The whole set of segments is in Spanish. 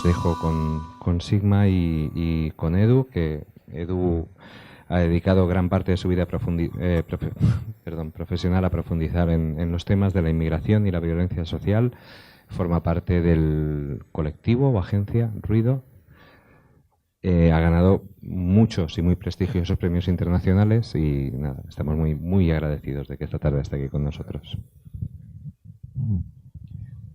os dejo con Sigma y con Edu, que Edu ha dedicado gran parte de su vida profesional a profundizar en los temas de la inmigración y la violencia social. Forma parte del colectivo o agencia Ruido. Ha ganado muchos y muy prestigiosos premios internacionales y nada, estamos muy agradecidos de que esta tarde esté aquí con nosotros.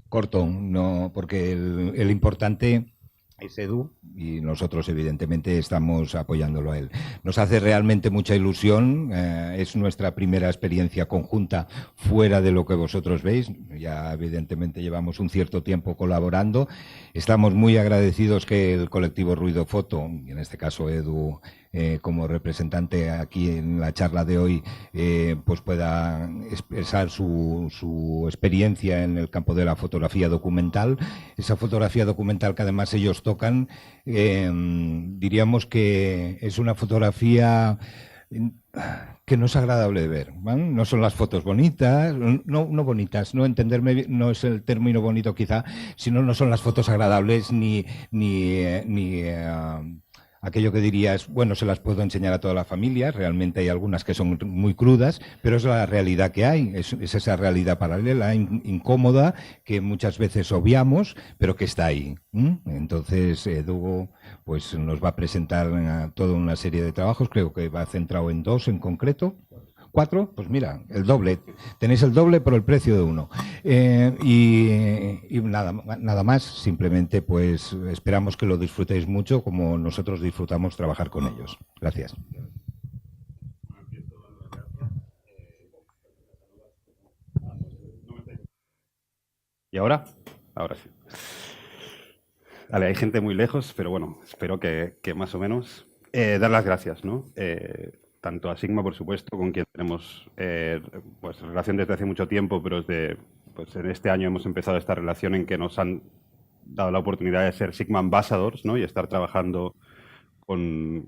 Corto, no, porque el importante es Edu y nosotros evidentemente estamos apoyándolo a él. Nos hace realmente mucha ilusión, es nuestra primera experiencia conjunta fuera de lo que vosotros veis, ya evidentemente llevamos un cierto tiempo colaborando. Estamos muy agradecidos que el colectivo Ruido Foto, y en este caso Edu como representante aquí en la charla de hoy, pues pueda expresar su experiencia en el campo de la fotografía documental. Esa fotografía documental que además ellos tocan, diríamos que es una fotografía que no es agradable de ver, ¿vale? No son las fotos bonitas, no bonitas, no entenderme, no es el término bonito quizá, sino no son las fotos agradables ni aquello que dirías, bueno, se las puedo enseñar a toda la familia, realmente hay algunas que son muy crudas, pero es la realidad que hay, es esa realidad paralela, incómoda, que muchas veces obviamos, pero que está ahí. Entonces, Edu pues, nos va a presentar toda una serie de trabajos, creo que va centrado en 2 en concreto. 4, pues mira, el doble. Tenéis el doble por el precio de uno. Y nada más, simplemente pues esperamos que lo disfrutéis mucho como nosotros disfrutamos trabajar con ellos. Gracias. ¿Y ahora? Ahora sí. Vale, hay gente muy lejos, pero bueno, espero que más o menos. Dar las gracias, ¿no? Tanto a Sigma, por supuesto, con quien tenemos pues, relación desde hace mucho tiempo, pero pues en este año hemos empezado esta relación en que nos han dado la oportunidad de ser Sigma Ambassadors, ¿no? Y estar trabajando con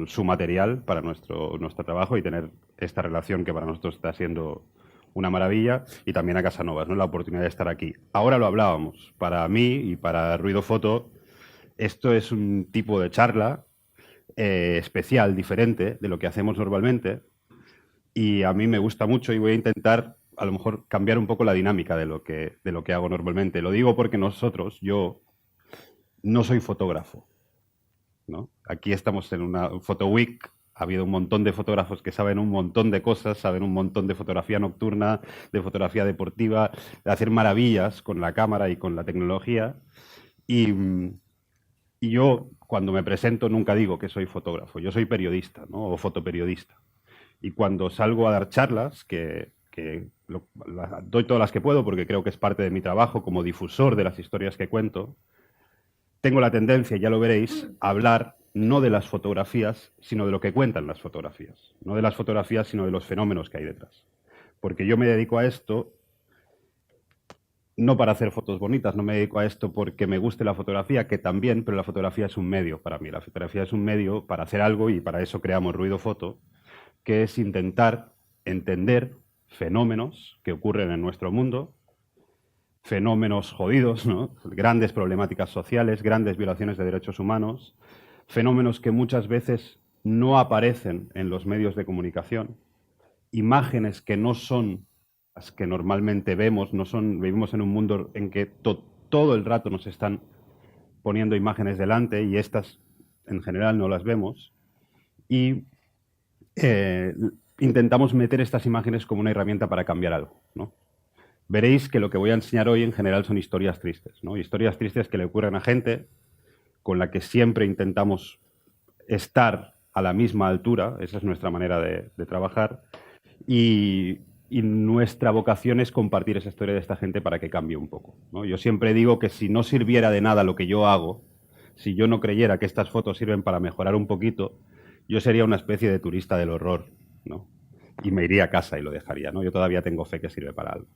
su material para nuestro trabajo y tener esta relación que para nosotros está siendo una maravilla, y también a Casanovas, ¿no? La oportunidad de estar aquí. Ahora lo hablábamos, para mí y para Ruido Foto, esto es un tipo de charla especial, diferente de lo que hacemos normalmente, y a mí me gusta mucho y voy a intentar a lo mejor cambiar un poco la dinámica de lo que hago normalmente. Lo digo porque yo no soy fotógrafo, ¿no? Aquí estamos en una Photo Week, ha habido un montón de fotógrafos que saben un montón de cosas, saben un montón de fotografía nocturna, de fotografía deportiva, de hacer maravillas con la cámara y con la tecnología, y yo, cuando me presento, nunca digo que soy fotógrafo. Yo soy periodista, ¿no? O fotoperiodista. Y cuando salgo a dar charlas, doy todas las que puedo porque creo que es parte de mi trabajo como difusor de las historias que cuento, tengo la tendencia, ya lo veréis, a hablar no de las fotografías, sino de lo que cuentan las fotografías. No de las fotografías, sino de los fenómenos que hay detrás. Porque yo me dedico a esto no para hacer fotos bonitas, no me dedico a esto porque me guste la fotografía, que también, pero la fotografía es un medio para mí. La fotografía es un medio para hacer algo y para eso creamos Ruido Foto, que es intentar entender fenómenos que ocurren en nuestro mundo, fenómenos jodidos, ¿no? Grandes problemáticas sociales, grandes violaciones de derechos humanos, fenómenos que muchas veces no aparecen en los medios de comunicación, imágenes que no son las que normalmente vemos, vivimos en un mundo en que todo el rato nos están poniendo imágenes delante y estas en general no las vemos, y intentamos meter estas imágenes como una herramienta para cambiar algo, ¿no? Veréis que lo que voy a enseñar hoy en general son historias tristes, ¿no? Historias tristes que le ocurren a gente con la que siempre intentamos estar a la misma altura, esa es nuestra manera de trabajar, y nuestra vocación es compartir esa historia de esta gente para que cambie un poco, ¿no? Yo siempre digo que si no sirviera de nada lo que yo hago, si yo no creyera que estas fotos sirven para mejorar un poquito, yo sería una especie de turista del horror, ¿no? Y me iría a casa y lo dejaría, ¿no? Yo todavía tengo fe que sirve para algo.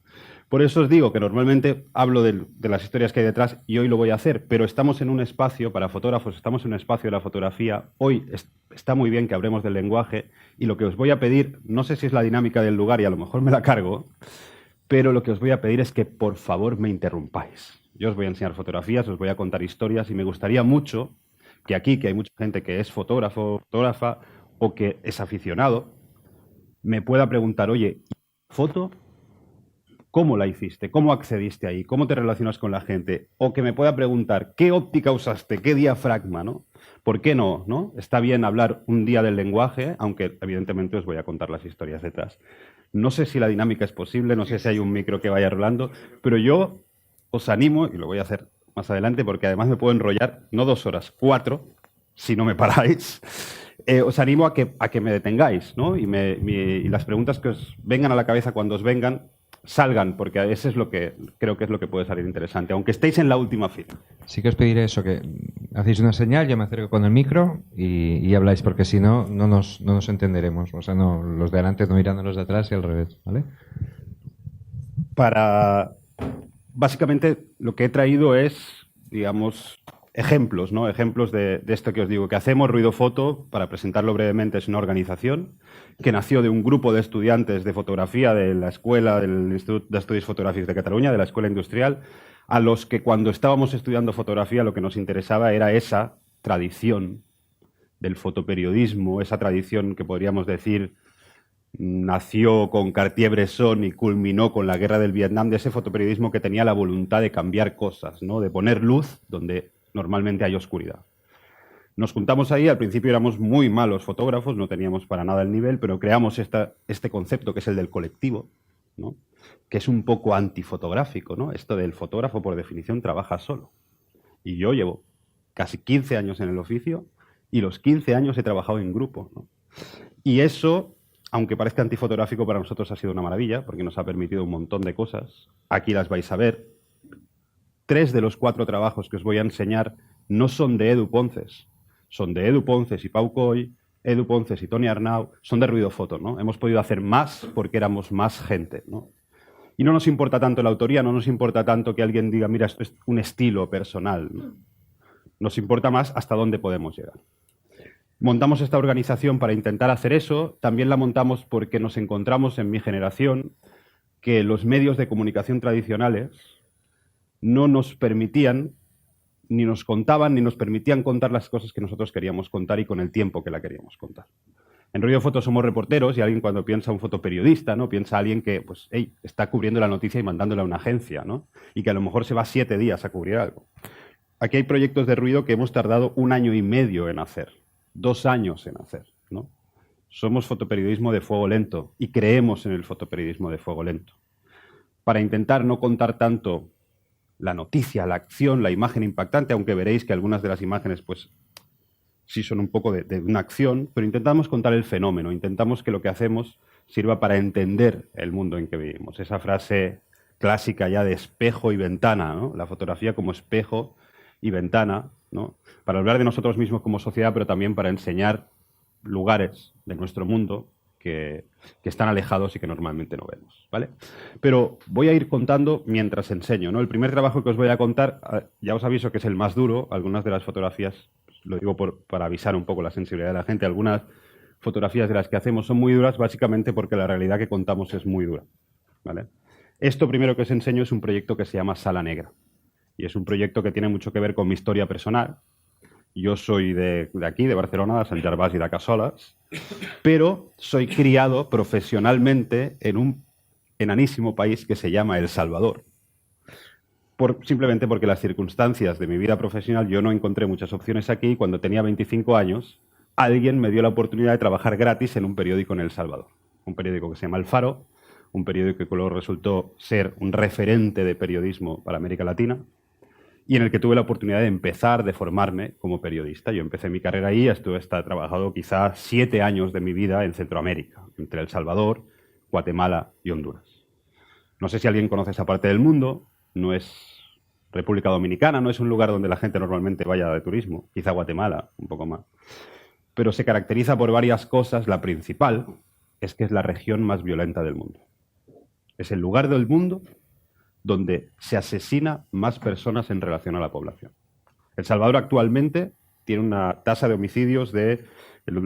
Por eso os digo que normalmente hablo de las historias que hay detrás y hoy lo voy a hacer, pero estamos en un espacio para fotógrafos, estamos en un espacio de la fotografía. Hoy está muy bien que hablemos del lenguaje y lo que os voy a pedir, no sé si es la dinámica del lugar y a lo mejor me la cargo, pero lo que os voy a pedir es que por favor me interrumpáis. Yo os voy a enseñar fotografías, os voy a contar historias y me gustaría mucho que aquí, que hay mucha gente que es fotógrafo, fotógrafa o que es aficionado, me pueda preguntar, oye, ¿foto? ¿Cómo la hiciste? ¿Cómo accediste ahí? ¿Cómo te relacionas con la gente? O que me pueda preguntar, ¿qué óptica usaste? ¿Qué diafragma? ¿No? ¿Por qué no? ¿No? Está bien hablar un día del lenguaje, aunque evidentemente os voy a contar las historias detrás. No sé si la dinámica es posible, no sé si hay un micro que vaya rolando, pero yo os animo, y lo voy a hacer más adelante porque además me puedo enrollar, no 2 horas, 4, si no me paráis. Os animo a que me detengáis, ¿no? Y las preguntas que os vengan a la cabeza cuando os vengan, salgan, porque eso es lo que creo que es lo que puede salir interesante, aunque estéis en la última fila. Sí que os pediré eso, que hacéis una señal, yo me acerco con el micro y habláis, porque si no, no nos entenderemos. O sea, no, los de adelante no irán a los de atrás y al revés, ¿vale? Básicamente, lo que he traído es, digamos, ejemplos, ¿no? Ejemplos de esto que os digo, que hacemos. Ruido Foto, para presentarlo brevemente, es una organización que nació de un grupo de estudiantes de fotografía de la escuela del Instituto de Estudios Fotográficos de Cataluña, de la Escuela Industrial, a los que cuando estábamos estudiando fotografía lo que nos interesaba era esa tradición del fotoperiodismo, esa tradición que podríamos decir nació con Cartier-Bresson y culminó con la guerra del Vietnam, de ese fotoperiodismo que tenía la voluntad de cambiar cosas, ¿no? De poner luz donde normalmente hay oscuridad. Nos juntamos ahí, al principio éramos muy malos fotógrafos, no teníamos para nada el nivel, pero creamos este concepto que es el del colectivo, ¿no? Que es un poco antifotográfico, ¿no? Esto del fotógrafo, por definición, trabaja solo. Y yo llevo casi 15 años en el oficio y los 15 años he trabajado en grupo, ¿no? Y eso, aunque parezca antifotográfico, para nosotros ha sido una maravilla, porque nos ha permitido un montón de cosas. Aquí las vais a ver. 3 de los 4 trabajos que os voy a enseñar no son de Edu Ponces, son de Edu Ponces y Pau Coy, Edu Ponces y Toni Arnau, son de Ruido Foto, ¿no? Hemos podido hacer más porque éramos más gente, ¿no? Y no nos importa tanto la autoría, no nos importa tanto que alguien diga, mira, esto es un estilo personal, ¿no? Nos importa más hasta dónde podemos llegar. Montamos esta organización para intentar hacer eso. También la montamos porque nos encontramos en mi generación que los medios de comunicación tradicionales no nos permitían, ni nos contaban, ni nos permitían contar las cosas que nosotros queríamos contar y con el tiempo que la queríamos contar. En Ruido Foto somos reporteros y alguien cuando piensa un fotoperiodista, ¿no? Piensa a alguien que pues, está cubriendo la noticia y mandándola a una agencia, ¿no? Y que a lo mejor se va 7 días a cubrir algo. Aquí hay proyectos de ruido que hemos tardado 1 año y medio en hacer, 2 años en hacer, ¿no? Somos fotoperiodismo de fuego lento y creemos en el fotoperiodismo de fuego lento. Para intentar no contar tanto la noticia, la acción, la imagen impactante, aunque veréis que algunas de las imágenes pues sí son un poco de una acción, pero intentamos contar el fenómeno, intentamos que lo que hacemos sirva para entender el mundo en que vivimos. Esa frase clásica ya de espejo y ventana, ¿no? La fotografía como espejo y ventana, ¿no? Para hablar de nosotros mismos como sociedad, pero también para enseñar lugares de nuestro mundo que están alejados y que normalmente no vemos, ¿vale? Pero voy a ir contando mientras enseño, ¿no? El primer trabajo que os voy a contar, ya os aviso que es el más duro. Algunas de las fotografías, lo digo para avisar un poco la sensibilidad de la gente, algunas fotografías de las que hacemos son muy duras básicamente porque la realidad que contamos es muy dura, ¿vale? Esto primero que os enseño es un proyecto que se llama Sala Negra y es un proyecto que tiene mucho que ver con mi historia personal. Yo soy de aquí, de Barcelona, de Sant Gervasi de Cassoles, pero soy criado profesionalmente en un enanísimo país que se llama El Salvador. Simplemente porque las circunstancias de mi vida profesional, yo no encontré muchas opciones aquí. Cuando tenía 25 años, alguien me dio la oportunidad de trabajar gratis en un periódico en El Salvador. Un periódico que se llama El Faro, un periódico que luego resultó ser un referente de periodismo para América Latina, y en el que tuve la oportunidad de empezar, de formarme como periodista. Yo empecé mi carrera ahí, estuve trabajado quizás 7 años de mi vida en Centroamérica, entre El Salvador, Guatemala y Honduras. No sé si alguien conoce esa parte del mundo, no es República Dominicana, no es un lugar donde la gente normalmente vaya de turismo, quizá Guatemala, un poco más. Pero se caracteriza por varias cosas. La principal es que es la región más violenta del mundo. Es el lugar del mundo donde se asesina más personas en relación a la población. El Salvador actualmente tiene una tasa de homicidios el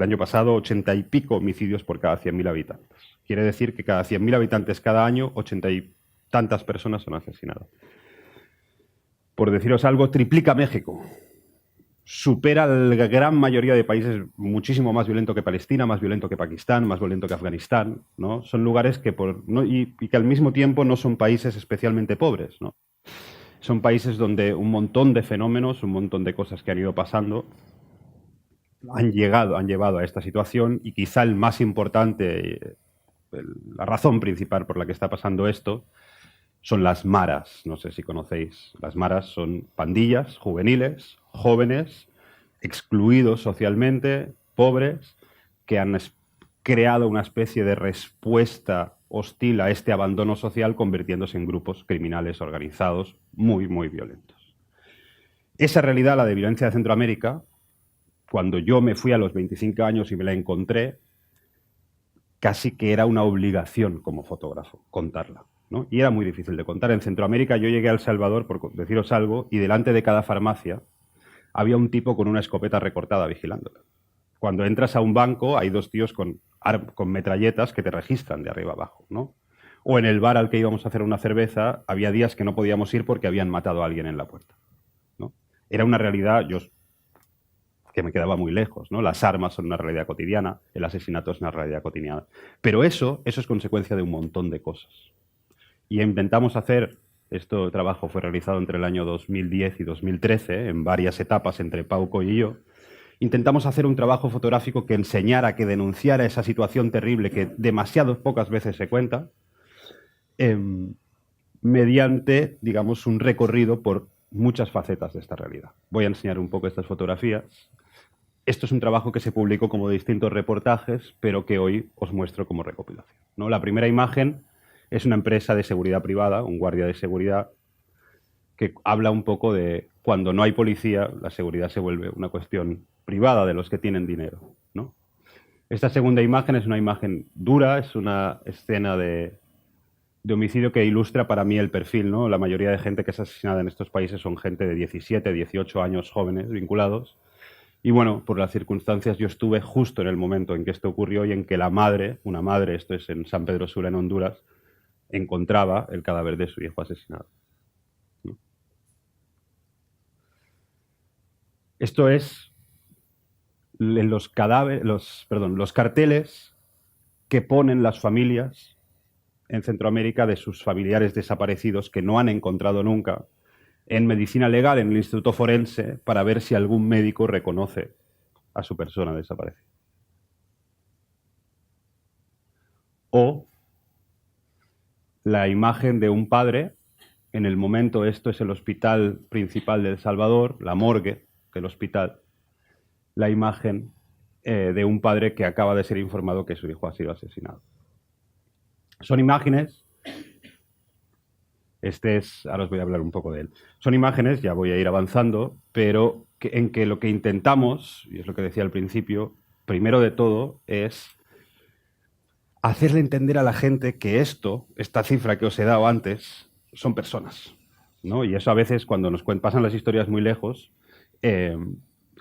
año pasado, 80 y pico homicidios por cada 100.000 habitantes. Quiere decir que cada 100.000 habitantes cada año, 80 y tantas personas son asesinadas. por deciros algo, triplica México. Supera la gran mayoría de países muchísimo más violento que Palestina, más violento que Pakistán, más violento que Afganistán, ¿no? Son lugares que y que al mismo tiempo no son países especialmente pobres, ¿no? Son países donde un montón de fenómenos, un montón de cosas que han ido pasando han llevado a esta situación, y quizá el más importante, la razón principal por la que está pasando esto, son las maras. No sé si conocéis. Las maras son pandillas juveniles, jóvenes, excluidos socialmente, pobres, que han creado una especie de respuesta hostil a este abandono social, convirtiéndose en grupos criminales organizados muy, muy violentos. Esa realidad, la de violencia de Centroamérica, cuando yo me fui a los 25 años y me la encontré, casi que era una obligación como fotógrafo contarla, ¿no? Y era muy difícil de contar. En Centroamérica yo llegué a El Salvador, por deciros algo, y delante de cada farmacia había un tipo con una escopeta recortada vigilándola. Cuando entras a un banco hay dos tíos con metralletas que te registran de arriba abajo, ¿no? O en el bar al que íbamos a hacer una cerveza había días que no podíamos ir porque habían matado a alguien en la puerta, ¿no? Era una realidad que me quedaba muy lejos, ¿no? Las armas son una realidad cotidiana, el asesinato es una realidad cotidiana. Pero eso es consecuencia de un montón de cosas. Y intentamos hacer, este trabajo fue realizado entre el año 2010 y 2013, en varias etapas entre Pauco y yo. Intentamos hacer un trabajo fotográfico que enseñara, que denunciara esa situación terrible que demasiado pocas veces se cuenta, mediante, digamos, un recorrido por muchas facetas de esta realidad. Voy a enseñar un poco estas fotografías. Esto es un trabajo que se publicó como distintos reportajes, pero que hoy os muestro como recopilación, ¿no? La primera imagen es una empresa de seguridad privada, un guardia de seguridad, que habla un poco de cuando no hay policía, la seguridad se vuelve una cuestión privada de los que tienen dinero, ¿no? Esta segunda imagen es una imagen dura, es una escena de homicidio que ilustra para mí el perfil, ¿no? La mayoría de gente que es asesinada en estos países son gente de 17, 18 años, jóvenes, vinculados. Y bueno, por las circunstancias yo estuve justo en el momento en que esto ocurrió y en que una madre, esto es en San Pedro Sula, en Honduras, encontraba el cadáver de su hijo asesinado, ¿no? Esto es los carteles que ponen las familias en Centroamérica de sus familiares desaparecidos que no han encontrado nunca, en medicina legal, en el Instituto Forense, para ver si algún médico reconoce a su persona desaparecida. O la imagen de un padre, en el momento, esto es el hospital principal de El Salvador, la morgue del hospital, la imagen de un padre que acaba de ser informado que su hijo ha sido asesinado. Son imágenes. Ahora os voy a hablar un poco de él. Son imágenes, ya voy a ir avanzando, pero en que lo que intentamos, y es lo que decía al principio, primero de todo, es hacerle entender a la gente que esta cifra que os he dado antes, son personas, ¿no? Y eso a veces, cuando nos pasan las historias muy lejos,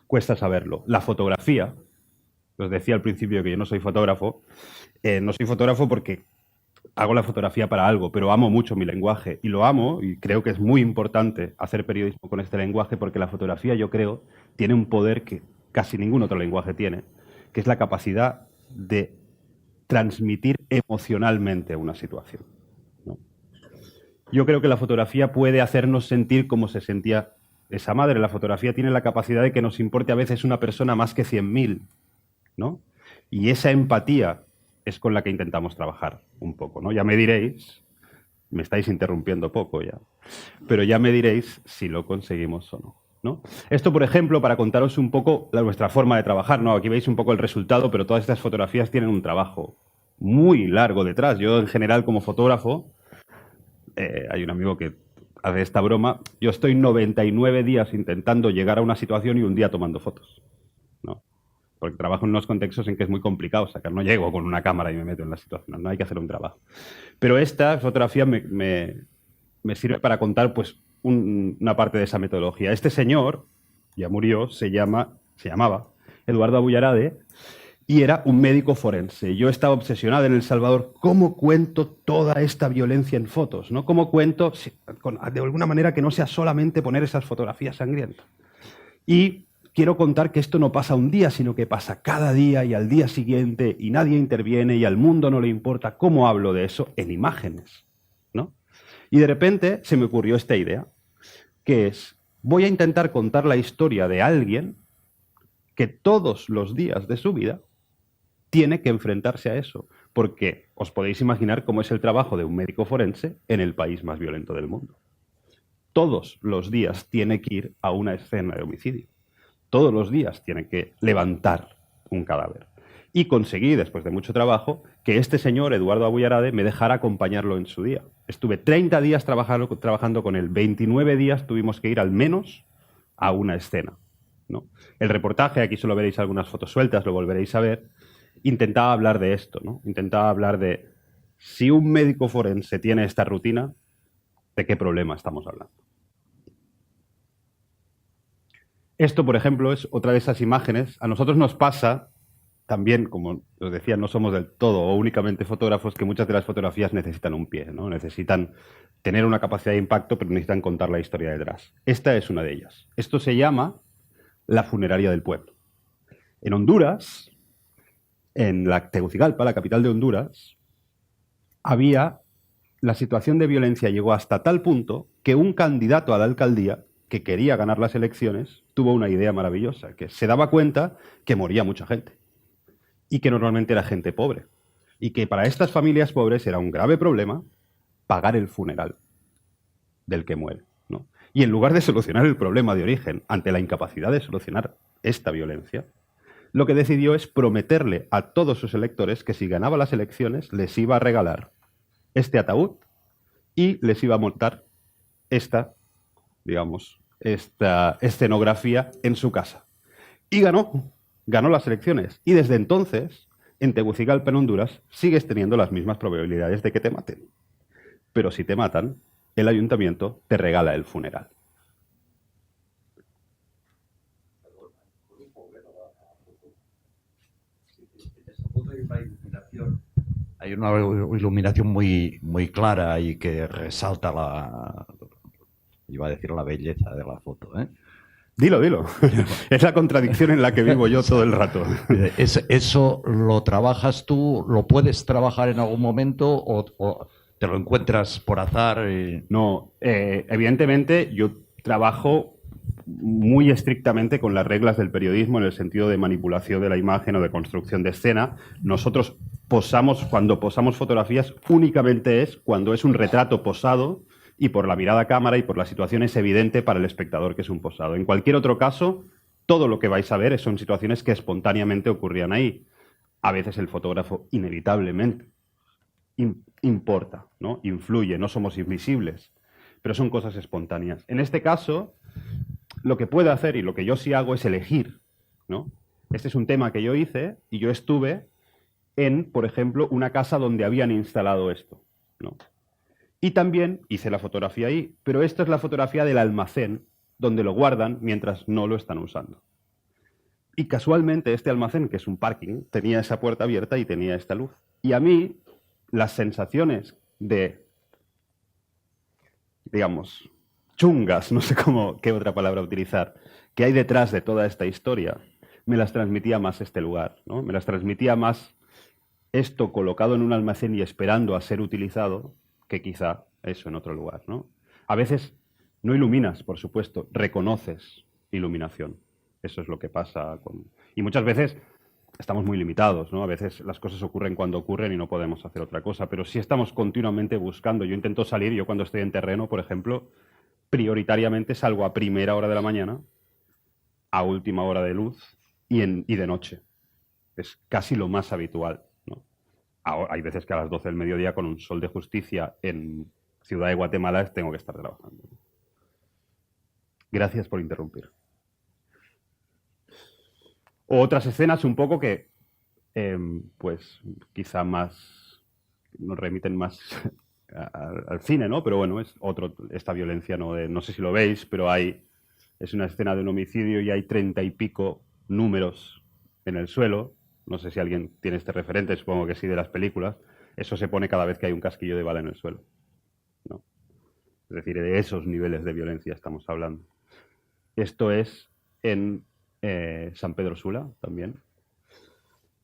cuesta saberlo. La fotografía, os decía al principio que yo no soy fotógrafo porque hago la fotografía para algo, pero amo mucho mi lenguaje y lo amo, y creo que es muy importante hacer periodismo con este lenguaje, porque la fotografía, yo creo, tiene un poder que casi ningún otro lenguaje tiene, que es la capacidad de transmitir emocionalmente una situación, ¿no? Yo creo que la fotografía puede hacernos sentir como se sentía esa madre. La fotografía tiene la capacidad de que nos importe a veces una persona más que 100.000, ¿no? Y esa empatía es con la que intentamos trabajar un poco, ¿no? Ya me diréis, me estáis interrumpiendo poco ya, pero ya me diréis si lo conseguimos o no, ¿no? Esto, por ejemplo, para contaros un poco nuestra forma de trabajar, ¿no? Aquí veis un poco el resultado, pero todas estas fotografías tienen un trabajo muy largo detrás. Yo, en general, como fotógrafo, hay un amigo que hace esta broma, yo estoy 99 días intentando llegar a una situación y un día tomando fotos, ¿no? Porque trabajo en unos contextos en que es muy complicado sacar. No llego con una cámara y me meto en la situación, no hay que hacer un trabajo. Pero esta fotografía me sirve para contar, pues, una parte de esa metodología. Este señor, ya murió, se llamaba Eduardo Abullarade, y era un médico forense. Yo estaba obsesionado en El Salvador. ¿Cómo cuento toda esta violencia en fotos? ¿No? ¿Cómo cuento de alguna manera que no sea solamente poner esas fotografías sangrientas? Y quiero contar que esto no pasa un día, sino que pasa cada día y al día siguiente y nadie interviene y al mundo no le importa cómo hablo de eso en imágenes, ¿no? Y de repente se me ocurrió esta idea, que es, voy a intentar contar la historia de alguien que todos los días de su vida tiene que enfrentarse a eso, porque os podéis imaginar cómo es el trabajo de un médico forense en el país más violento del mundo. Todos los días tiene que ir a una escena de homicidio. Todos los días tiene que levantar un cadáver. Y conseguí, después de mucho trabajo, que este señor, Eduardo Abuyarade, me dejara acompañarlo en su día. Estuve 30 días trabajando con él. 29 días tuvimos que ir al menos a una escena, ¿no? El reportaje, aquí solo veréis algunas fotos sueltas, lo volveréis a ver, intentaba hablar de esto, ¿no? Intentaba hablar de si un médico forense tiene esta rutina, ¿de qué problema estamos hablando? Esto, por ejemplo, es otra de esas imágenes. A nosotros nos pasa también, como os decía, no somos del todo o únicamente fotógrafos, que muchas de las fotografías necesitan un pie, ¿no? Necesitan tener una capacidad de impacto, pero necesitan contar la historia detrás. Esta es una de ellas. Esto se llama la funeraria del pueblo. En Honduras, en la Tegucigalpa, la capital de Honduras, la situación de violencia llegó hasta tal punto que un candidato a la alcaldía que quería ganar las elecciones tuvo una idea maravillosa, que se daba cuenta que moría mucha gente y que normalmente era gente pobre y que para estas familias pobres era un grave problema pagar el funeral del que muere, ¿no? Y en lugar de solucionar el problema de origen ante la incapacidad de solucionar esta violencia, lo que decidió es prometerle a todos sus electores que si ganaba las elecciones les iba a regalar este ataúd y les iba a montar esta escenografía en su casa. Y ganó las elecciones. Y desde entonces, en Tegucigalpa, en Honduras, sigues teniendo las mismas probabilidades de que te maten. Pero si te matan, el ayuntamiento te regala el funeral. Hay una iluminación muy, muy clara y que resalta iba a decir la belleza de la foto, ¿eh? Dilo. Es la contradicción en la que vivo yo todo el rato. ¿Eso lo trabajas tú? ¿Lo puedes trabajar en algún momento o te lo encuentras por azar? No, evidentemente yo trabajo muy estrictamente con las reglas del periodismo en el sentido de manipulación de la imagen o de construcción de escena. Nosotros cuando posamos fotografías, únicamente es cuando es un retrato posado y por la mirada a cámara y por la situación es evidente para el espectador que es un posado. En cualquier otro caso, todo lo que vais a ver son situaciones que espontáneamente ocurrían ahí. A veces el fotógrafo inevitablemente importa, ¿no? Influye, no somos invisibles, pero son cosas espontáneas. En este caso, lo que puedo hacer y lo que yo sí hago es elegir, ¿no? Este es un tema que yo hice y yo estuve en, por ejemplo, una casa donde habían instalado esto, ¿no? Y también hice la fotografía ahí, pero esta es la fotografía del almacén donde lo guardan mientras no lo están usando. Y casualmente este almacén, que es un parking, tenía esa puerta abierta y tenía esta luz. Y a mí las sensaciones de, digamos, chungas, no sé qué otra palabra utilizar, que hay detrás de toda esta historia, me las transmitía más este lugar, ¿no? Me las transmitía más esto colocado en un almacén y esperando a ser utilizado que quizá eso en otro lugar, ¿no? A veces no iluminas, por supuesto, reconoces iluminación. Eso es lo que pasa y muchas veces estamos muy limitados, ¿no? A veces las cosas ocurren cuando ocurren y no podemos hacer otra cosa, pero sí estamos continuamente buscando. Yo intento salir, yo cuando estoy en terreno, por ejemplo, prioritariamente salgo a primera hora de la mañana, a última hora de luz y de noche. Es casi lo más habitual, ¿no? Hay veces que a las 12 del mediodía, con un sol de justicia en Ciudad de Guatemala, tengo que estar trabajando. Gracias por interrumpir. Otras escenas un poco que, pues, quizá nos remiten más al cine, ¿no? Pero bueno, esta violencia, no sé si lo veis, pero es una escena de un homicidio y hay 30 y pico números en el suelo No sé si alguien tiene este referente, supongo que sí, de las películas. Eso se pone cada vez que hay un casquillo de bala en el suelo, ¿no? Es decir, de esos niveles de violencia estamos hablando. Esto es en San Pedro Sula también.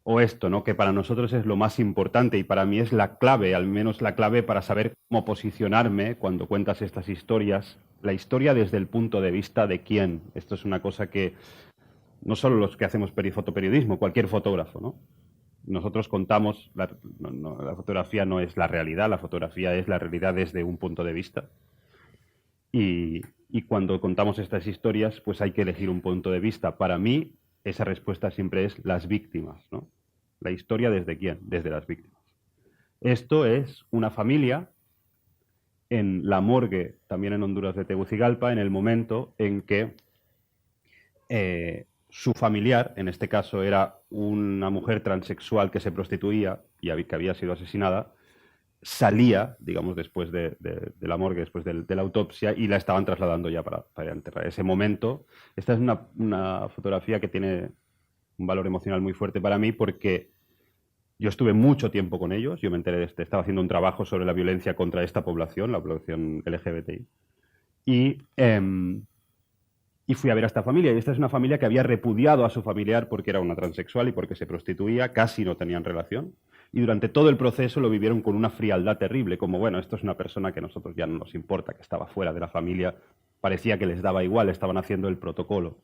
O esto, ¿no? Que para nosotros es lo más importante y para mí es la clave, al menos la clave para saber cómo posicionarme cuando cuentas estas historias. La historia desde el punto de vista de quién. Esto es una cosa que no solo los que hacemos fotoperiodismo, cualquier fotógrafo, ¿no? Nosotros contamos, la fotografía no es la realidad, la fotografía es la realidad desde un punto de vista. Y cuando contamos estas historias, pues hay que elegir un punto de vista. Para mí, esa respuesta siempre es las víctimas, ¿no? La historia desde quién, desde las víctimas. Esto es una familia en la morgue, también en Honduras de Tegucigalpa, en el momento en que su familiar, en este caso era una mujer transexual que se prostituía y que había sido asesinada, salía, digamos, después de la morgue, después de la autopsia, y la estaban trasladando ya para enterrar. Ese momento, esta es una fotografía que tiene un valor emocional muy fuerte para mí porque yo estuve mucho tiempo con ellos, yo me enteré estaba haciendo un trabajo sobre la violencia contra esta población, la población LGBTI, y fui a ver a esta familia, y esta es una familia que había repudiado a su familiar porque era una transexual y porque se prostituía, casi no tenían relación, y durante todo el proceso lo vivieron con una frialdad terrible, como, bueno, esto es una persona que a nosotros ya no nos importa, que estaba fuera de la familia, parecía que les daba igual, estaban haciendo el protocolo.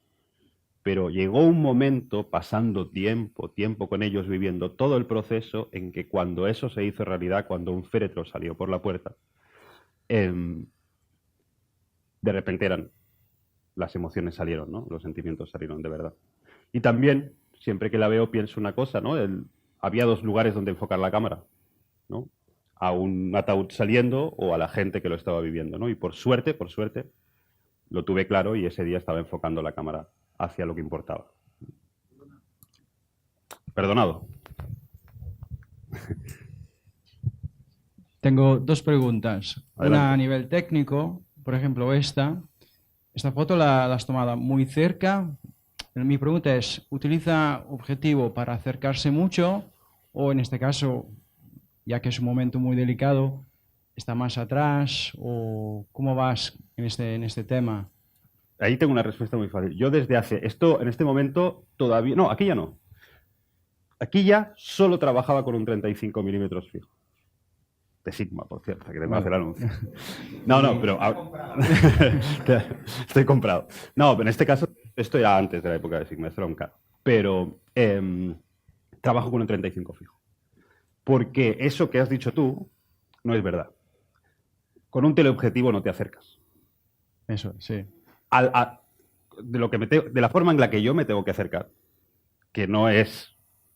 Pero llegó un momento, pasando tiempo con ellos, viviendo todo el proceso, en que cuando eso se hizo realidad, cuando un féretro salió por la puerta, de repente las emociones salieron, ¿no? Los sentimientos salieron de verdad. Y también, siempre que la veo, pienso una cosa, ¿no? Había dos lugares donde enfocar la cámara, ¿no? A un ataúd saliendo o a la gente que lo estaba viviendo, ¿no? Y por suerte, lo tuve claro y ese día estaba enfocando la cámara hacia lo que importaba. Perdonado. Tengo dos preguntas. Adelante. Una a nivel técnico, por ejemplo, esta foto la has tomado muy cerca. Mi pregunta es, ¿utiliza objetivo para acercarse mucho o en este caso, ya que es un momento muy delicado, está más atrás o cómo vas en este tema? Ahí tengo una respuesta muy fácil. Yo desde en este momento todavía, no, aquí ya no. Aquí ya solo trabajaba con un 35 milímetros fijo. De Sigma, por cierto, que tengo que hacer el anuncio. No, pero... Estoy comprado. No, pero en este caso, esto ya antes de la época de Sigma, esto era un caro. Pero trabajo con un 35 fijo. Porque eso que has dicho tú no es verdad. Con un teleobjetivo no te acercas. Eso, sí. De la forma en la que yo me tengo que acercar, que no es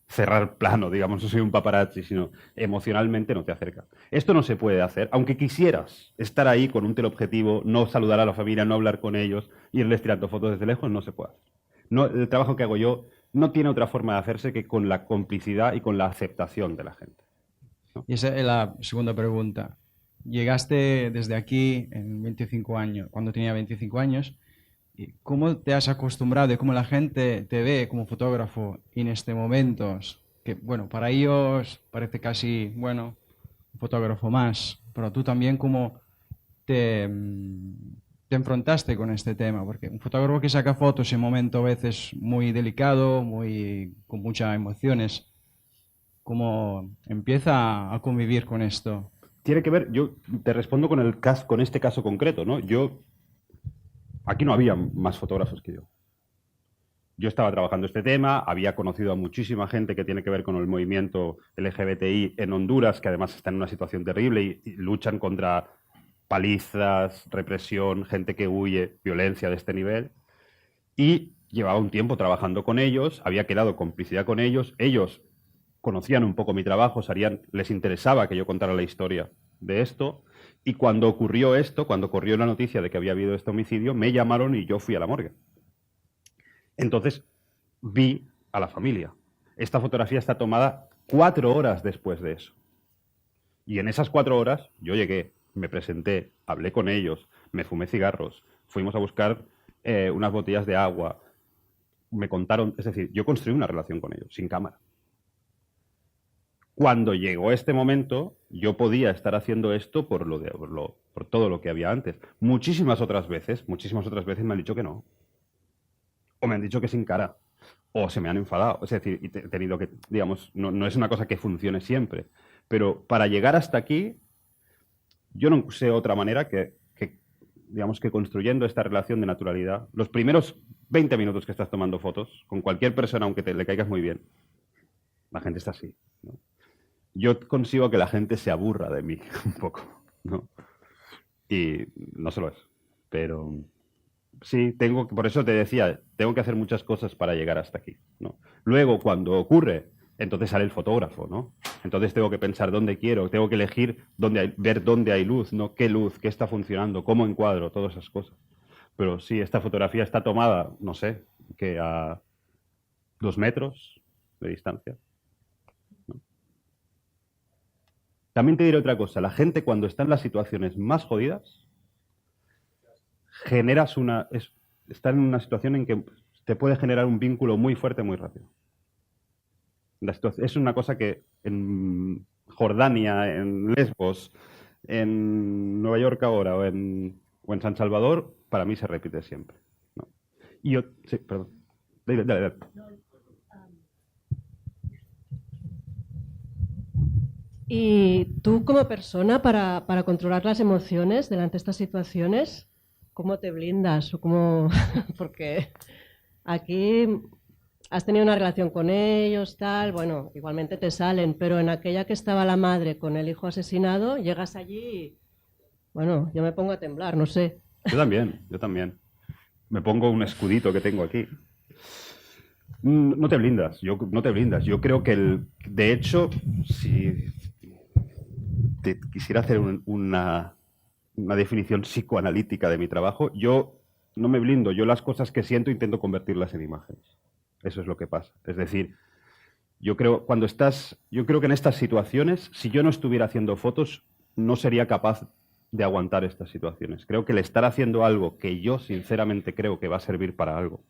cerrar plano, digamos, no soy un paparazzi, sino emocionalmente no te acercas. Esto no se puede hacer, aunque quisieras estar ahí con un teleobjetivo, no saludar a la familia, no hablar con ellos, irles tirando fotos desde lejos, no se puede hacer. No, el trabajo que hago yo no tiene otra forma de hacerse que con la complicidad y con la aceptación de la gente, ¿no? Y esa es la segunda pregunta. Llegaste desde aquí en 25 años, cuando tenía 25 años. ¿Cómo te has acostumbrado y cómo la gente te ve como fotógrafo en este momento? Que, bueno, para ellos parece casi, bueno, un fotógrafo más, pero tú también cómo te enfrentaste con este tema, porque un fotógrafo que saca fotos en un momento a veces muy delicado, con muchas emociones, ¿cómo empieza a convivir con esto? Tiene que ver, yo te respondo con este caso concreto, ¿no? Aquí no había más fotógrafos que yo. Yo estaba trabajando este tema, había conocido a muchísima gente que tiene que ver con el movimiento LGBTI en Honduras, que además está en una situación terrible y luchan contra palizas, represión, gente que huye, violencia de este nivel. Y llevaba un tiempo trabajando con ellos, había creado complicidad con ellos, ellos conocían un poco mi trabajo, les interesaba que yo contara la historia de esto. Y cuando ocurrió esto, cuando corrió la noticia de que había habido este homicidio, me llamaron y yo fui a la morgue. Entonces vi a la familia. Esta fotografía está tomada 4 horas después de eso. Y en esas 4 horas yo llegué, me presenté, hablé con ellos, me fumé cigarros, fuimos a buscar unas botellas de agua, me contaron, es decir, yo construí una relación con ellos, sin cámara. Cuando llegó este momento, yo podía estar haciendo esto por todo lo que había antes. Muchísimas otras veces me han dicho que no. O me han dicho que sin cara. O se me han enfadado. Es decir, he tenido que, digamos, no es una cosa que funcione siempre. Pero para llegar hasta aquí, yo no sé otra manera digamos, que construyendo esta relación de naturalidad, los primeros 20 minutos que estás tomando fotos, con cualquier persona, aunque le caigas muy bien, la gente está así, ¿no? Yo consigo que la gente se aburra de mí un poco, ¿no? Y no solo eso, pero sí, por eso te decía, tengo que hacer muchas cosas para llegar hasta aquí, ¿no? Luego, cuando ocurre, entonces sale el fotógrafo, ¿no? Entonces tengo que pensar dónde quiero, tengo que elegir ver dónde hay luz, ¿no? Qué luz, qué está funcionando, cómo encuadro, todas esas cosas. Pero sí, esta fotografía está tomada, no sé, que a 2 metros de distancia. También te diré otra cosa, la gente cuando está en las situaciones más jodidas, está en una situación en que te puede generar un vínculo muy fuerte muy rápido. Es una cosa que en Jordania, en Lesbos, en Nueva York ahora o en San Salvador, para mí se repite siempre, ¿no? Sí, perdón. Dale. Y tú como persona, para controlar las emociones delante de estas situaciones, ¿cómo te blindas? Porque aquí has tenido una relación con ellos, tal, bueno, igualmente te salen, pero en aquella que estaba la madre con el hijo asesinado, llegas allí y, bueno, yo me pongo a temblar, no sé. Yo también. Me pongo un escudito que tengo aquí. No te blindas, no te blindas. Yo creo que de hecho, si te quisiera hacer una definición psicoanalítica de mi trabajo, yo no me blindo, yo las cosas que siento intento convertirlas en imágenes. Eso es lo que pasa. Es decir, yo creo que en estas situaciones, si yo no estuviera haciendo fotos, no sería capaz de aguantar estas situaciones. Creo que el estar haciendo algo que yo sinceramente creo que va a servir para algo,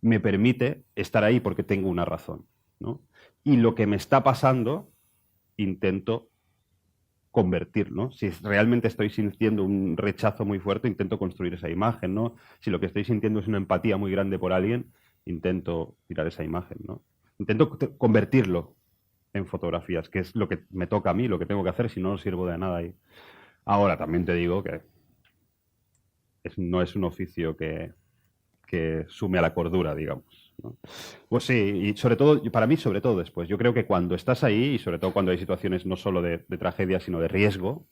me permite estar ahí porque tengo una razón, ¿no? Y lo que me está pasando, intento convertir, ¿no? Si realmente estoy sintiendo un rechazo muy fuerte, intento construir esa imagen, ¿no? Si lo que estoy sintiendo es una empatía muy grande por alguien, intento tirar esa imagen, ¿no? Intento convertirlo en fotografías, que es lo que me toca a mí, lo que tengo que hacer, si no, no sirvo de nada ahí. Ahora, también te digo que no es un oficio que sume a la cordura, digamos, ¿no? Pues sí, y sobre todo, para mí sobre todo después, yo creo que cuando estás ahí, y sobre todo cuando hay situaciones no solo de tragedia, sino de riesgo,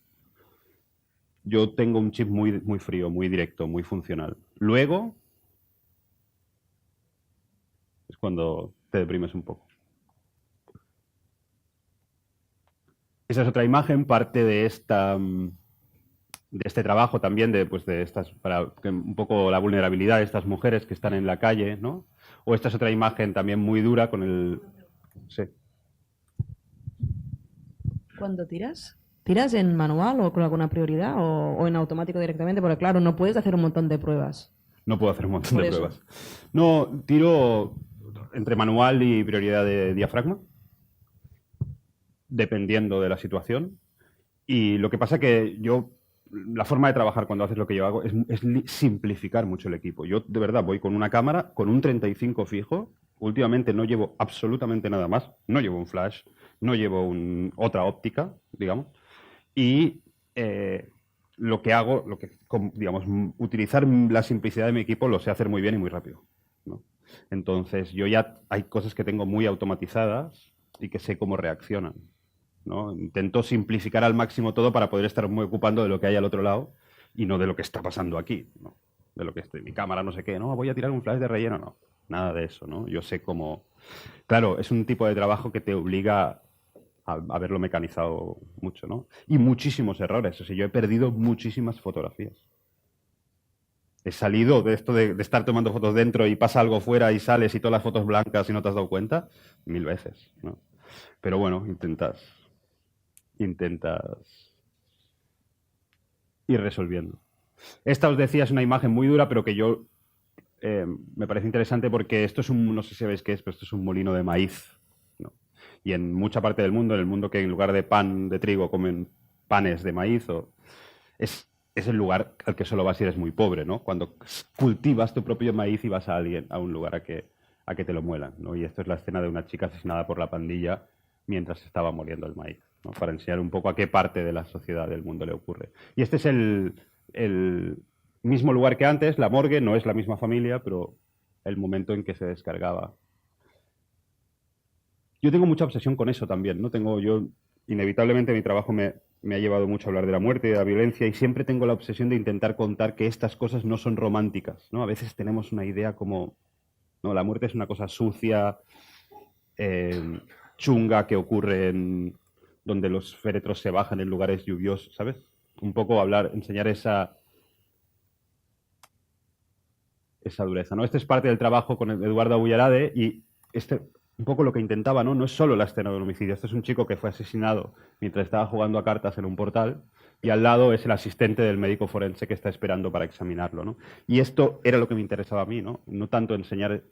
yo tengo un chip muy, muy frío, muy directo, muy funcional. Luego es cuando te deprimes un poco. Esa es otra imagen, parte de este trabajo también para un poco la vulnerabilidad de estas mujeres que están en la calle, ¿no? O esta es otra imagen también muy dura con el... Sí. Cuando tiras en manual o con alguna prioridad o en automático directamente? Porque claro, no puedes hacer un montón de pruebas. No puedo hacer un montón de Por eso. pruebas. No, tiro entre manual y prioridad de diafragma, dependiendo de la situación. Y lo que pasa que la forma de trabajar cuando haces lo que yo hago es simplificar mucho el equipo. Yo, de verdad, voy con una cámara, con un 35 fijo. Últimamente no llevo absolutamente nada más. No llevo un flash, no llevo otra óptica, digamos. Y lo que hago, digamos, utilizar la simplicidad de mi equipo lo sé hacer muy bien y muy rápido, ¿no? Entonces, yo ya hay cosas que tengo muy automatizadas y que sé cómo reaccionan, ¿no? Intento simplificar al máximo todo para poder estar muy ocupando de lo que hay al otro lado y no de lo que está pasando aquí, ¿no? De lo que estoy, mi cámara no sé qué, no, voy a tirar un flash de relleno, no, nada de eso, ¿no? Yo sé cómo... Claro, es un tipo de trabajo que te obliga a haberlo mecanizado mucho, ¿no? Y muchísimos errores, o sea, yo he perdido muchísimas fotografías. He salido de esto de estar tomando fotos dentro y pasa algo fuera y sales y todas las fotos blancas y no te has dado cuenta, 1000 veces, ¿no? Pero bueno, intentas ir resolviendo. Esta, os decía, es una imagen muy dura, pero que yo me parece interesante porque esto es no sé si sabéis qué es, pero esto es un molino de maíz, ¿no? Y en mucha parte del mundo, en el mundo que en lugar de pan de trigo comen panes de maíz, es el lugar al que solo vas si eres muy pobre, ¿no? Cuando cultivas tu propio maíz y vas a un lugar a que te lo muelan, ¿no? Y esto es la escena de una chica asesinada por la pandilla mientras estaba moliendo el maíz, ¿no? Para enseñar un poco a qué parte de la sociedad del mundo le ocurre. Y este es el mismo lugar que antes, la morgue, no es la misma familia, pero el momento en que se descargaba. Yo tengo mucha obsesión con eso también, ¿no? Inevitablemente mi trabajo me ha llevado mucho a hablar de la muerte y de la violencia y siempre tengo la obsesión de intentar contar que estas cosas no son románticas, ¿no? A veces tenemos una idea como, no, la muerte es una cosa sucia, chunga, que ocurre donde los féretros se bajan en lugares lluviosos, ¿sabes? Un poco enseñar esa dureza, ¿no? Este es parte del trabajo con Eduardo Abullarade y un poco lo que intentaba, ¿no? No es solo la escena del homicidio. Este es un chico que fue asesinado mientras estaba jugando a cartas en un portal y al lado es el asistente del médico forense que está esperando para examinarlo, ¿no? Y esto era lo que me interesaba a mí, ¿no? No tanto enseñar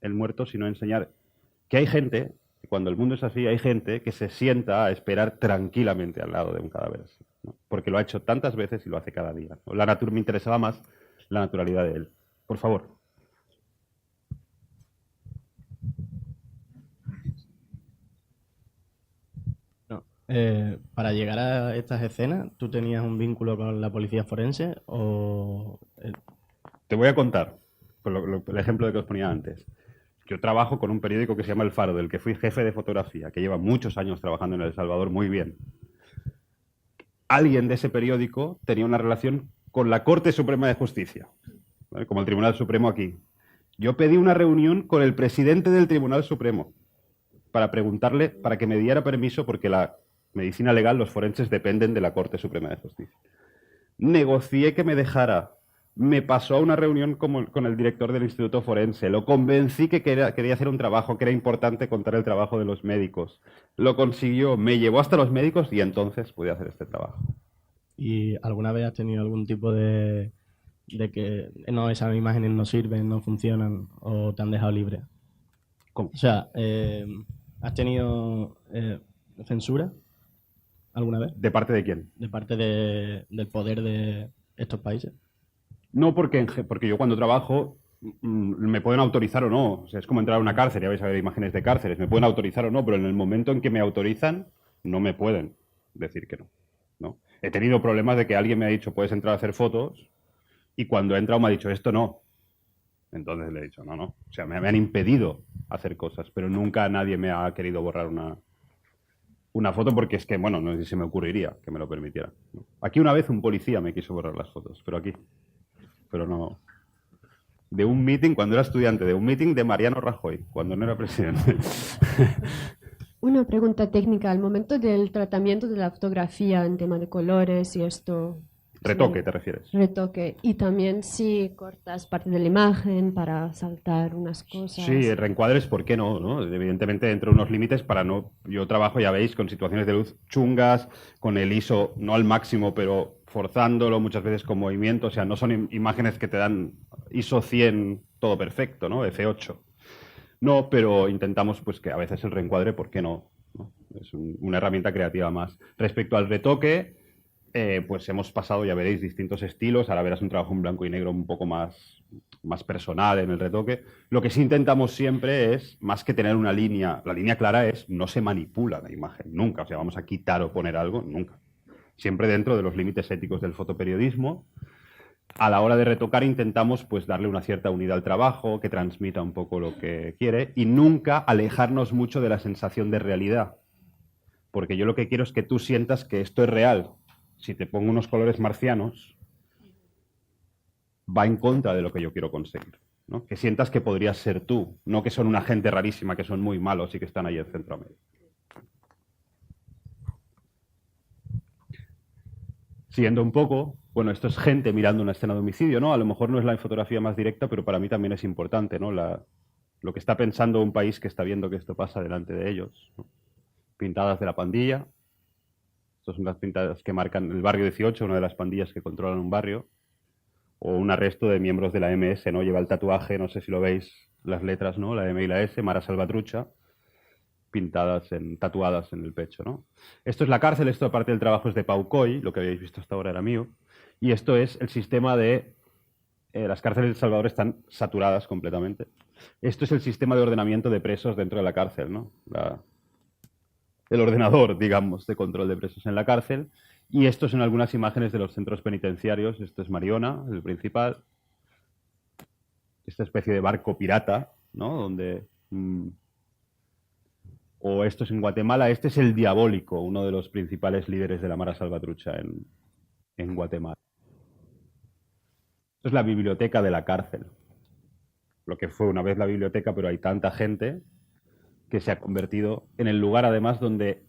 el muerto, sino enseñar que hay gente, cuando el mundo es así, hay gente que se sienta a esperar tranquilamente al lado de un cadáver así, ¿no? Porque lo ha hecho tantas veces y lo hace cada día, ¿no? Me interesaba más la naturalidad de él. Por favor. Para llegar a estas escenas, ¿tú tenías un vínculo con la policía forense o...? Te voy a contar, por el ejemplo de que os ponía antes. Yo trabajo con un periódico que se llama El Faro, del que fui jefe de fotografía, que lleva muchos años trabajando en El Salvador muy bien. Alguien de ese periódico tenía una relación con la Corte Suprema de Justicia, ¿vale? Como el Tribunal Supremo aquí. Yo pedí una reunión con el presidente del Tribunal Supremo para preguntarle, para que me diera permiso, porque la medicina legal, los forenses dependen de la Corte Suprema de Justicia. Negocié que me dejara, me pasó a una reunión con el director del Instituto Forense, lo convencí que quería hacer un trabajo, que era importante contar el trabajo de los médicos. Lo consiguió, me llevó hasta los médicos y entonces pude hacer este trabajo. ¿Y alguna vez has tenido algún tipo de que no, esas imágenes no sirven, no funcionan o te han dejado libre? ¿Cómo? O sea, ¿has tenido censura alguna vez? ¿De parte de quién? ¿De parte del poder de estos países? No, porque yo cuando trabajo me pueden autorizar o no. O sea, es como entrar a una cárcel, ya vais a ver imágenes de cárceles. Me pueden autorizar o no, pero en el momento en que me autorizan, no me pueden decir que no, ¿no? He tenido problemas de que alguien me ha dicho, puedes entrar a hacer fotos, y cuando he entrado me ha dicho, esto no. Entonces le he dicho, no. O sea, me han impedido hacer cosas, pero nunca nadie me ha querido borrar una foto porque es que, bueno, no sé si se me ocurriría que me lo permitiera, ¿no? Aquí una vez un policía me quiso borrar las fotos, pero no. De un meeting, cuando era estudiante, de un meeting de Mariano Rajoy, cuando no era presidente. Una pregunta técnica. Al momento del tratamiento de la fotografía en tema de colores y esto... Retoque, ¿te refieres? Retoque. Y también si cortas parte de la imagen para saltar unas cosas. Sí, reencuadres, ¿por qué no? ¿No? Evidentemente dentro de unos límites para no... Yo trabajo, ya veis, con situaciones de luz chungas, con el ISO no al máximo, pero forzándolo muchas veces con movimiento. O sea, no son imágenes que te dan ISO 100 todo perfecto, ¿no? F8. No, pero intentamos pues que a veces el reencuadre, ¿por qué no? ¿No? Es una herramienta creativa más. Respecto al retoque, pues hemos pasado, ya veréis, distintos estilos. Ahora verás un trabajo en blanco y negro un poco más personal en el retoque. Lo que sí intentamos siempre es, más que tener una línea, la línea clara es, no se manipula la imagen, nunca. O sea, vamos a quitar o poner algo, nunca. Siempre dentro de los límites éticos del fotoperiodismo. A la hora de retocar intentamos pues darle una cierta unidad al trabajo, que transmita un poco lo que quiere y nunca alejarnos mucho de la sensación de realidad. Porque yo lo que quiero es que tú sientas que esto es real. Si te pongo unos colores marcianos, va en contra de lo que yo quiero conseguir, ¿no? Que sientas que podrías ser tú, no que son una gente rarísima, que son muy malos y que están ahí en Centroamérica. Siguiendo un poco, bueno, esto es gente mirando una escena de homicidio, ¿no? A lo mejor no es la fotografía más directa, pero para mí también es importante, ¿no? Lo que está pensando un país que está viendo que esto pasa delante de ellos, ¿no? Pintadas de la pandilla. Estas son las pintadas que marcan el barrio 18, una de las pandillas que controlan un barrio. O un arresto de miembros de la MS, ¿no? Lleva el tatuaje, no sé si lo veis, las letras, ¿no? La M y la S, Mara Salvatrucha. pintadas, tatuadas en el pecho, ¿no? Esto es la cárcel, esto aparte del trabajo es de Pau Coy, lo que habéis visto hasta ahora era mío, y esto es el sistema de... las cárceles de El Salvador están saturadas completamente. Esto es el sistema de ordenamiento de presos dentro de la cárcel, ¿no? El ordenador, digamos, de control de presos en la cárcel. Y estos son algunas imágenes de los centros penitenciarios. Esto es Mariona, el principal. Esta especie de barco pirata, ¿no? Donde... o esto es en Guatemala. Este es el Diabólico, uno de los principales líderes de la Mara Salvatrucha en Guatemala. Esto es la biblioteca de la cárcel. Lo que fue una vez la biblioteca, pero hay tanta gente que se ha convertido en el lugar, además, donde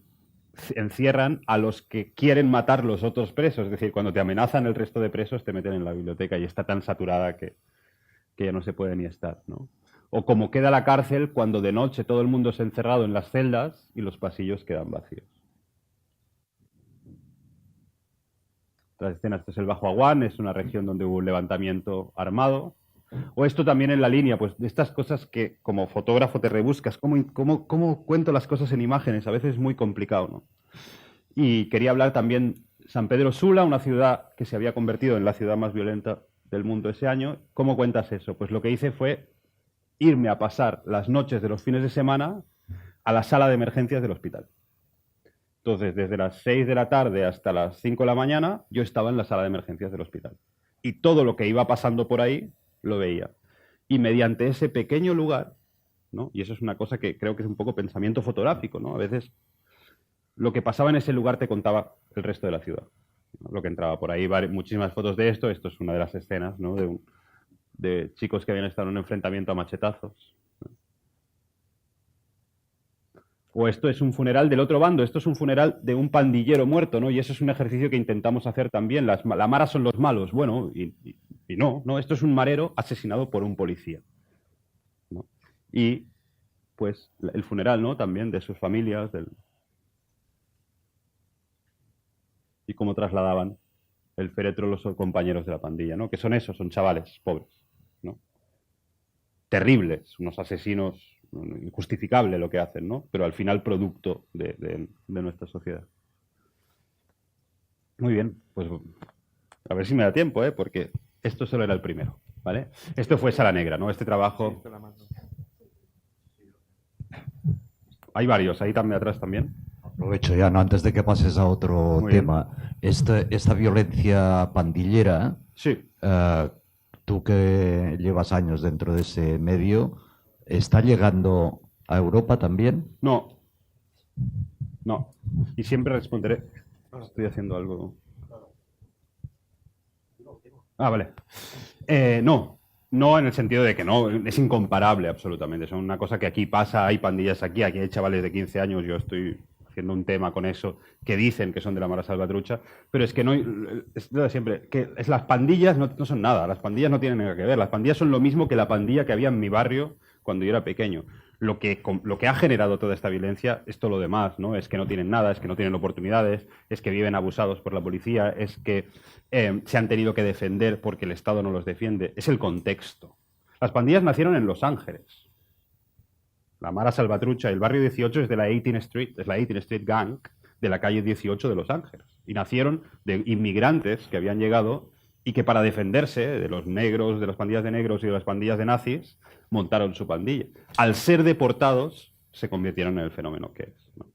encierran a los que quieren matar los otros presos. Es decir, cuando te amenazan el resto de presos, te meten en la biblioteca y está tan saturada que ya no se puede ni estar, ¿no? O como queda la cárcel cuando de noche todo el mundo es encerrado en las celdas y los pasillos quedan vacíos. Otras escenas, esto es el Bajo Aguán, es una región donde hubo un levantamiento armado. O esto también en la línea, pues de estas cosas que como fotógrafo te rebuscas, ¿cómo cuento las cosas en imágenes? A veces es muy complicado, ¿no? Y quería hablar también San Pedro Sula, una ciudad que se había convertido en la ciudad más violenta del mundo ese año. ¿Cómo cuentas eso? Pues lo que hice fue irme a pasar las noches de los fines de semana a la sala de emergencias del hospital. Entonces, desde las 6 de la tarde hasta las 5 de la mañana, yo estaba en la sala de emergencias del hospital. Y todo lo que iba pasando por ahí lo veía. Y mediante ese pequeño lugar, ¿no? Y eso es una cosa que creo que es un poco pensamiento fotográfico, ¿no? A veces lo que pasaba en ese lugar te contaba el resto de la ciudad, ¿no? Lo que entraba por ahí, muchísimas fotos de esto. Esto es una de las escenas, ¿no? De chicos que habían estado en un enfrentamiento a machetazos, ¿no? O esto es un funeral del otro bando, esto es un funeral de un pandillero muerto, ¿no? Y eso es un ejercicio que intentamos hacer también. La Mara son los malos, bueno, y no, esto es un marero asesinado por un policía, ¿no? Y pues el funeral, ¿no? También de sus familias, y cómo trasladaban el féretro los compañeros de la pandilla, ¿no? Que son esos, son chavales pobres, ¿no? Terribles, unos asesinos, injustificable lo que hacen, ¿no? Pero al final producto de nuestra sociedad. Muy bien, pues a ver si me da tiempo, ¿eh? Porque esto solo era el primero, ¿vale? Esto fue Sala Negra, ¿no? Este trabajo... Hay varios, ahí también atrás también. Aprovecho ya, ¿no? Antes de que pases a otro tema. Esta violencia pandillera, sí. Tú que llevas años dentro de ese medio, ¿está llegando a Europa también? No. Y siempre responderé. Estoy haciendo algo. Vale. No en el sentido de que no, es incomparable absolutamente. Es una cosa que aquí pasa, hay pandillas aquí hay chavales de 15 años, yo estoy haciendo un tema con eso, que dicen que son de la Mara Salvatrucha, pero es que no, es lo de siempre, las pandillas no son nada, las pandillas no tienen nada que ver, las pandillas son lo mismo que la pandilla que había en mi barrio cuando yo era pequeño. Lo que ha generado toda esta violencia es todo lo demás, ¿no? Es que no tienen nada, es que no tienen oportunidades, es que viven abusados por la policía, es que se han tenido que defender porque el Estado no los defiende. Es el contexto. Las pandillas nacieron en Los Ángeles. La Mara Salvatrucha, el barrio 18 es de la 18th Street, es la 18th Street Gang de la calle 18 de Los Ángeles. Y nacieron de inmigrantes que habían llegado y que para defenderse de los negros, de las pandillas de negros y de las pandillas de nazis, montaron su pandilla. Al ser deportados, se convirtieron en el fenómeno que es, ¿no?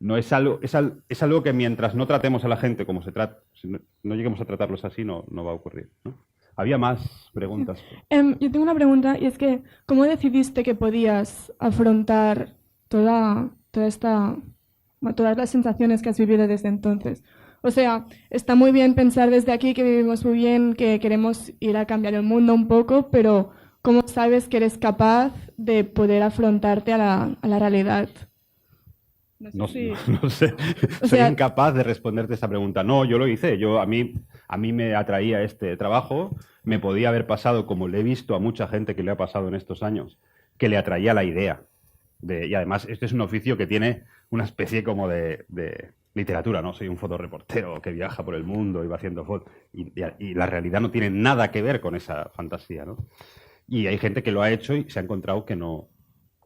No es algo que mientras no tratemos a la gente como se trata, si no lleguemos a tratarlos así, no va a ocurrir, ¿no? Había más preguntas. Yo tengo una pregunta y es que, ¿cómo decidiste que podías afrontar todas las sensaciones que has vivido desde entonces? O sea, está muy bien pensar desde aquí que vivimos muy bien, que queremos ir a cambiar el mundo un poco, pero ¿cómo sabes que eres capaz de poder afrontarte a la realidad? No sé. Soy incapaz de responderte esa pregunta. No, yo lo hice. A mí me atraía este trabajo. Me podía haber pasado, como le he visto a mucha gente que le ha pasado en estos años, que le atraía la idea. Y además, este es un oficio que tiene una especie como de literatura, ¿no? Soy un fotoreportero que viaja por el mundo y va haciendo fotos. Y la realidad no tiene nada que ver con esa fantasía, ¿no? Y hay gente que lo ha hecho y se ha encontrado que no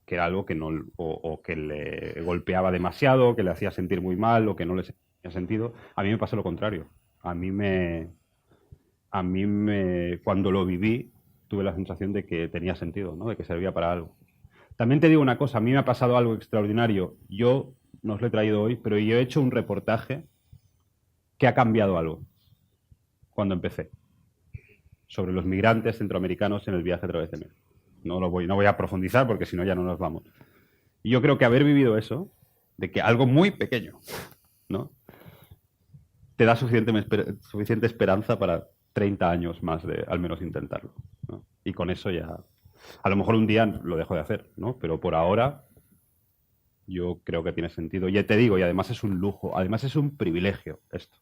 que era algo que no, o que le golpeaba demasiado, que le hacía sentir muy mal o que no le tenía sentido. A mí me pasó lo contrario. A mí cuando lo viví, tuve la sensación de que tenía sentido, ¿no? De que servía para algo. También te digo una cosa, a mí me ha pasado algo extraordinario. Yo no os lo he traído hoy, pero yo he hecho un reportaje que ha cambiado algo cuando empecé, sobre los migrantes centroamericanos en el viaje a través de México. No voy a profundizar porque si no ya no nos vamos. Y yo creo que haber vivido eso, de que algo muy pequeño, ¿no?, te da suficiente esperanza para 30 años más de al menos intentarlo, ¿no? Y con eso ya, a lo mejor un día lo dejo de hacer, ¿no? Pero por ahora yo creo que tiene sentido. Y te digo, y además es un lujo, además es un privilegio esto.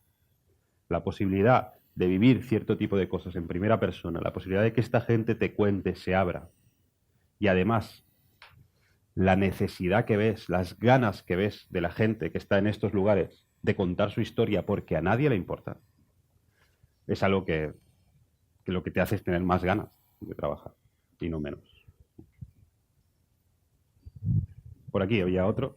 La posibilidad de vivir cierto tipo de cosas en primera persona, la posibilidad de que esta gente te cuente, se abra. Y además, la necesidad que ves, las ganas que ves de la gente que está en estos lugares de contar su historia porque a nadie le importa, es algo que lo que te hace es tener más ganas de trabajar y no menos. Por aquí había otro.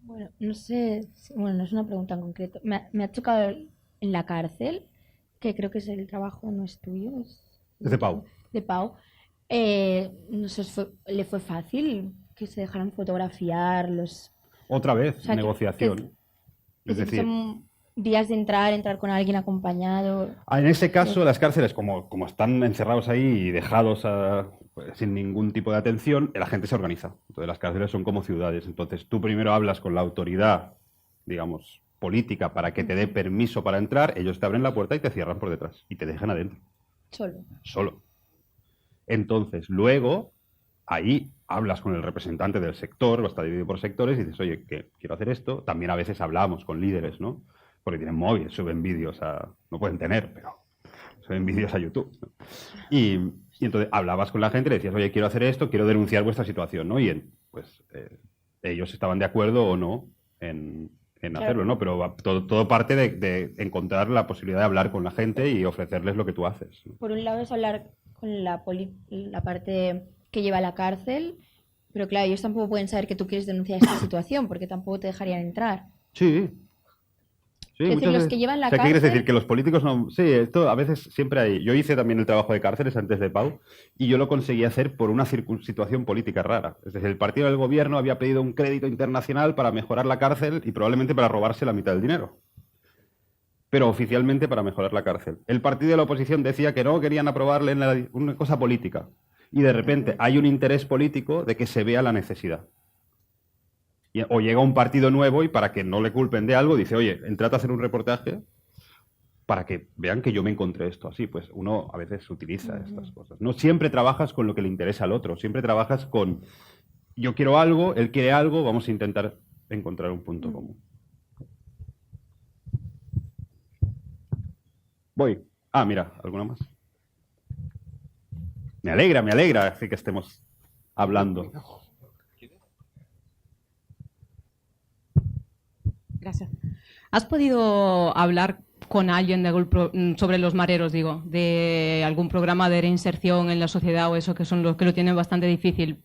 Bueno, no sé, bueno, no es una pregunta en concreto. Me ha chocado en la cárcel, que creo que es el trabajo, no es tuyo, Es de Pau. de Pau. No sé, ¿le fue fácil que se dejaran fotografiar los... Otra vez, O sea, negociación. Es decir, son días de entrar con alguien acompañado. en ese caso, las cárceles, como están encerrados ahí y dejados pues, sin ningún tipo de atención, la gente se organiza. Entonces, las cárceles son como ciudades. Entonces, tú primero hablas con la autoridad, digamos, política para que te dé permiso para entrar, ellos te abren la puerta y te cierran por detrás y te dejan adentro. Solo. Entonces, luego, ahí hablas con el representante del sector, está dividido por sectores, y dices, oye, que quiero hacer esto. También a veces hablamos con líderes, ¿no? Porque tienen móvil, suben vídeos no pueden tener, pero suben vídeos a YouTube, ¿no? Y entonces hablabas con la gente y le decías, oye, quiero hacer esto, quiero denunciar vuestra situación, ¿no? Y ellos estaban de acuerdo o no en hacerlo, ¿no? Pero todo parte de encontrar la posibilidad de hablar con la gente y ofrecerles lo que tú haces, ¿no? Por un lado es hablar con la parte que lleva a la cárcel, pero claro, ellos tampoco pueden saber que tú quieres denunciar esta situación, porque tampoco te dejarían entrar. Sí. Es decir, los que llevan la ¿qué quieres cárcel... decir? Que los políticos no... Sí, esto a veces siempre hay... Yo hice también el trabajo de cárceles antes de Pau y yo lo conseguí hacer por una situación política rara. Es decir, el partido del gobierno había pedido un crédito internacional para mejorar la cárcel y probablemente para robarse la mitad del dinero. Pero oficialmente para mejorar la cárcel. El partido de la oposición decía que no querían aprobarle una cosa política. Y de repente hay un interés político de que se vea la necesidad. O llega un partido nuevo y para que no le culpen de algo, dice, oye, entrad a hacer un reportaje para que vean que yo me encontré esto así. Pues uno a veces utiliza estas cosas. No siempre trabajas con lo que le interesa al otro, siempre trabajas con, yo quiero algo, él quiere algo, vamos a intentar encontrar un punto común. Voy. Mira, ¿alguna más? Me alegra así que estemos hablando. Gracias. ¿Has podido hablar con alguien sobre los mareros, de algún programa de reinserción en la sociedad o eso, que son los que lo tienen bastante difícil,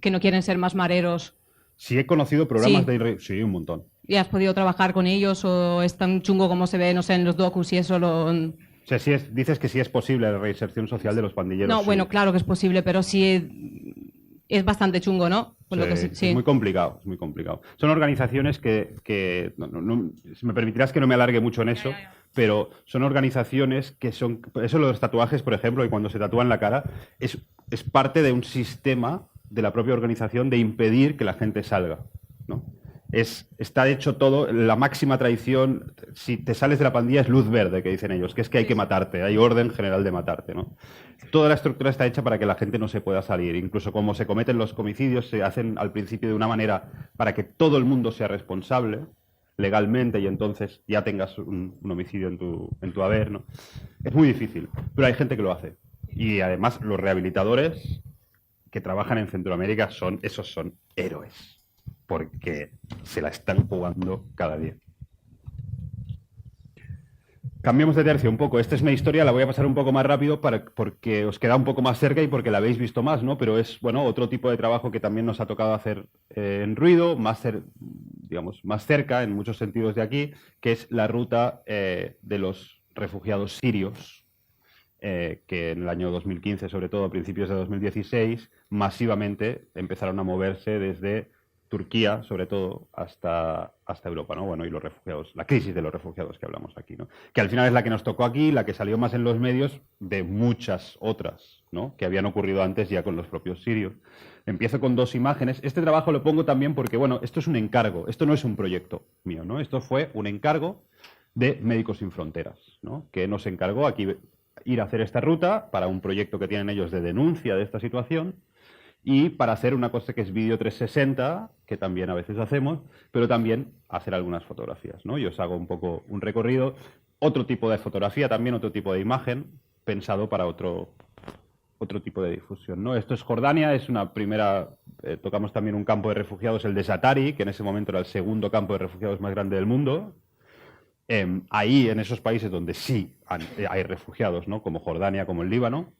que no quieren ser más mareros? Sí, he conocido programas de... Sí, un montón. ¿Y has podido trabajar con ellos o es tan chungo como se ve, no sé, en los docus y eso? O sea, dices que sí es posible la reinserción social de los pandilleros. No, sí. Bueno, claro que es posible, pero sí es bastante chungo, ¿no? Es muy complicado, es muy complicado. Son organizaciones que si me permitirás que no me alargue mucho en eso, pero son organizaciones que son... Eso, los tatuajes, por ejemplo, y cuando se tatúan la cara, es parte de un sistema de la propia organización de impedir que la gente salga, ¿no? Está hecho todo, la máxima traición, si te sales de la pandilla es luz verde, que dicen ellos, que es que hay que matarte, hay orden general de matarte, ¿no? Toda la estructura está hecha para que la gente no se pueda salir, incluso como se cometen los homicidios, se hacen al principio de una manera para que todo el mundo sea responsable legalmente y entonces ya tengas un homicidio en tu haber, ¿no? Es muy difícil, pero hay gente que lo hace. Y además los rehabilitadores que trabajan en Centroamérica son héroes, porque se la están jugando cada día. Cambiemos de tercio un poco. Esta es mi historia, la voy a pasar un poco más rápido porque os queda un poco más cerca y porque la habéis visto más, ¿no? Pero es, bueno, otro tipo de trabajo que también nos ha tocado hacer en Ruido, digamos, más cerca en muchos sentidos de aquí, que es la ruta de los refugiados sirios, que en el año 2015, sobre todo a principios de 2016, masivamente empezaron a moverse desde Turquía, sobre todo, hasta Europa, ¿no? Bueno, y los refugiados, la crisis de los refugiados que hablamos aquí, ¿no? Que al final es la que nos tocó aquí, la que salió más en los medios de muchas otras, ¿no? Que habían ocurrido antes ya con los propios sirios. Empiezo con 2 imágenes. Este trabajo lo pongo también porque, bueno, esto es un encargo, esto no es un proyecto mío, ¿no? Esto fue un encargo de Médicos Sin Fronteras, ¿no? Que nos encargó aquí ir a hacer esta ruta para un proyecto que tienen ellos de denuncia de esta situación, y para hacer una cosa que es vídeo 360, que también a veces hacemos, pero también hacer algunas fotografías, ¿no? Yo os hago un poco un recorrido, otro tipo de fotografía también, otro tipo de imagen, pensado para otro tipo de difusión, ¿no? Esto es Jordania, es una primera... tocamos también un campo de refugiados, el de Zaatari, que en ese momento era el segundo campo de refugiados más grande del mundo. Ahí, en esos países donde sí hay refugiados, ¿no? Como Jordania, como el Líbano,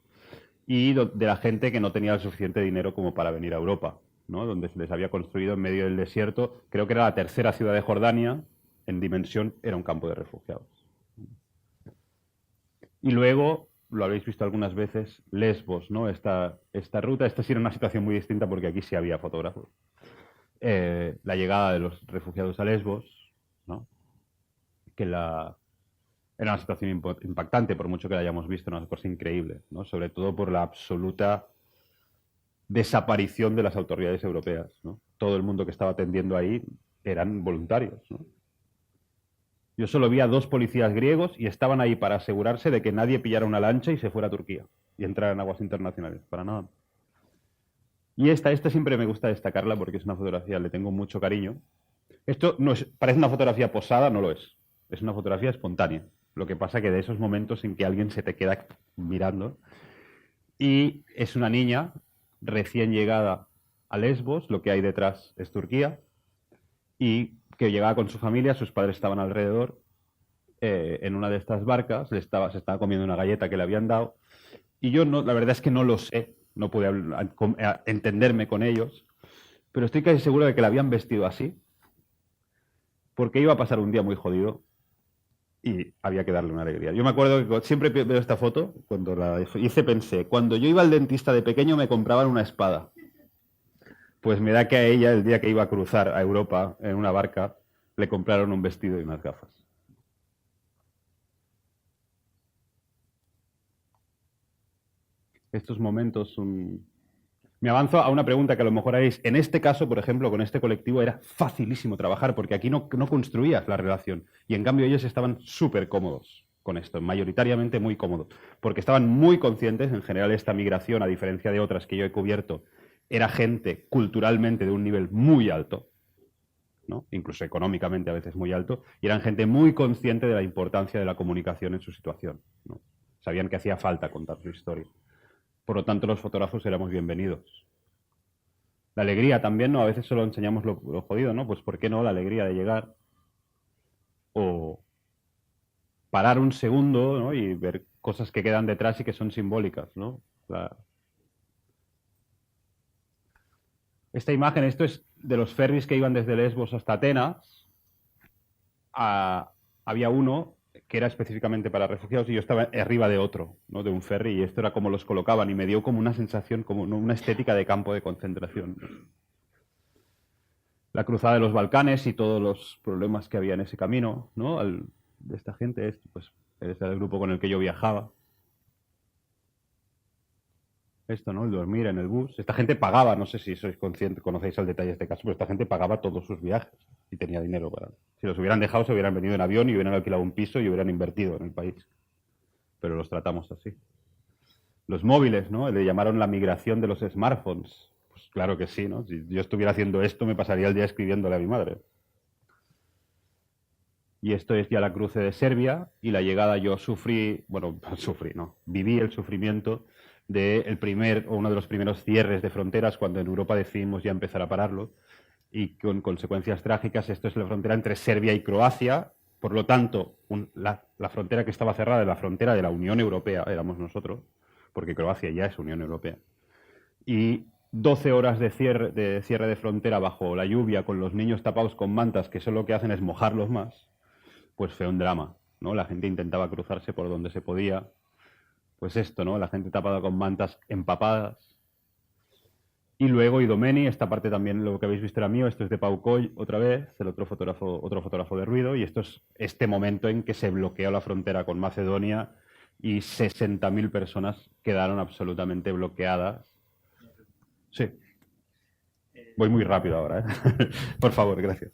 y de la gente que no tenía el suficiente dinero como para venir a Europa, ¿no? Donde se les había construido en medio del desierto, creo que era la tercera ciudad de Jordania, en dimensión era un campo de refugiados. Y luego, lo habéis visto algunas veces, Lesbos, ¿no? Esta ruta, esta sí era una situación muy distinta porque aquí sí había fotógrafos. La llegada de los refugiados a Lesbos, ¿no? Que era una situación impactante, por mucho que la hayamos visto, una cosa increíble, ¿no? Sobre todo por la absoluta desaparición de las autoridades europeas, ¿no? Todo el mundo que estaba atendiendo ahí eran voluntarios, ¿no? Yo solo vi a 2 policías griegos y estaban ahí para asegurarse de que nadie pillara una lancha y se fuera a Turquía y entrara en aguas internacionales, para nada. Y esta siempre me gusta destacarla porque es una fotografía, le tengo mucho cariño. Esto no es, parece una fotografía posada, no lo es. Es una fotografía espontánea. Lo que pasa que de esos momentos en que alguien se te queda mirando. Y es una niña recién llegada a Lesbos, lo que hay detrás es Turquía, y que llegaba con su familia, sus padres estaban alrededor, en una de estas barcas, se estaba comiendo una galleta que le habían dado, y yo la verdad es que no lo sé, no pude entenderme con ellos, pero estoy casi seguro de que la habían vestido así, porque iba a pasar un día muy jodido, y había que darle una alegría. Yo me acuerdo que siempre veo esta foto, cuando la hice pensé, cuando yo iba al dentista de pequeño me compraban una espada. Pues me da que a ella, el día que iba a cruzar a Europa en una barca, le compraron un vestido y unas gafas. Estos momentos Me avanzo a una pregunta que a lo mejor haréis. En este caso, por ejemplo, con este colectivo era facilísimo trabajar porque aquí no construías la relación. Y en cambio ellos estaban súper cómodos con esto, mayoritariamente muy cómodos. Porque estaban muy conscientes, en general esta migración, a diferencia de otras que yo he cubierto, era gente culturalmente de un nivel muy alto, ¿no? Incluso económicamente a veces muy alto, y eran gente muy consciente de la importancia de la comunicación en su situación, ¿no? Sabían que hacía falta contar su historia. Por lo tanto, los fotógrafos éramos bienvenidos. La alegría también, ¿no? A veces solo enseñamos lo jodido, ¿no? Pues ¿por qué no la alegría de llegar? O parar un segundo, ¿no? Y ver cosas que quedan detrás y que son simbólicas, ¿no? Esta imagen, esto es de los ferries que iban desde Lesbos hasta Atenas. Había uno que era específicamente para refugiados y yo estaba arriba de otro, ¿no? De un ferry, y esto era como los colocaban y me dio como una sensación, como una estética de campo de concentración. La cruzada de los Balcanes y todos los problemas que había en ese camino, ¿no? De esta gente, pues es el grupo con el que yo viajaba. Esto, ¿no? El dormir en el bus. Esta gente pagaba, no sé si sois conscientes, conocéis el detalle de este caso, pero esta gente pagaba todos sus viajes y tenía dinero para... Si los hubieran dejado, se hubieran venido en avión y hubieran alquilado un piso y hubieran invertido en el país. Pero los tratamos así. Los móviles, ¿no? Le llamaron la migración de los smartphones. Pues claro que sí, ¿no? Si yo estuviera haciendo esto, me pasaría el día escribiéndole a mi madre. Y esto es ya la cruce de Serbia y la llegada yo viví el sufrimiento de uno de los primeros cierres de fronteras cuando en Europa decidimos ya empezar a pararlo y con consecuencias trágicas. Esto es la frontera entre Serbia y Croacia, Por lo tanto, la frontera que estaba cerrada era la frontera de la Unión Europea, éramos nosotros, porque Croacia ya es Unión Europea. Y 12 horas de cierre de frontera bajo la lluvia, con los niños tapados con mantas, que solo lo que hacen es mojarlos más, pues fue un drama, ¿no? La gente intentaba cruzarse por donde se podía. Pues esto, ¿no? La gente tapada con mantas empapadas. Y luego Idomeni, esta parte también lo que habéis visto era mío, esto es de Pau Coll otra vez, el otro fotógrafo de ruido, y esto es este momento en que se bloqueó la frontera con Macedonia y 60.000 personas quedaron absolutamente bloqueadas. Sí. Voy muy rápido ahora, ¿eh? Por favor, gracias.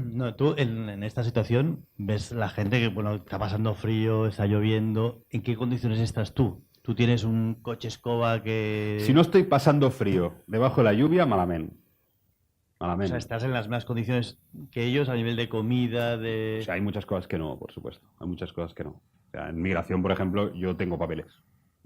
No, tú en esta situación ves la gente que, bueno, está pasando frío, está lloviendo. ¿En qué condiciones estás tú? ¿Tú tienes un coche escoba que...? Si no estoy pasando frío debajo de la lluvia, malamente. O sea, estás en las mismas condiciones que ellos a nivel de comida, de... O sea, hay muchas cosas que no, por supuesto. Hay muchas cosas que no. O sea, en migración, por ejemplo, yo tengo papeles.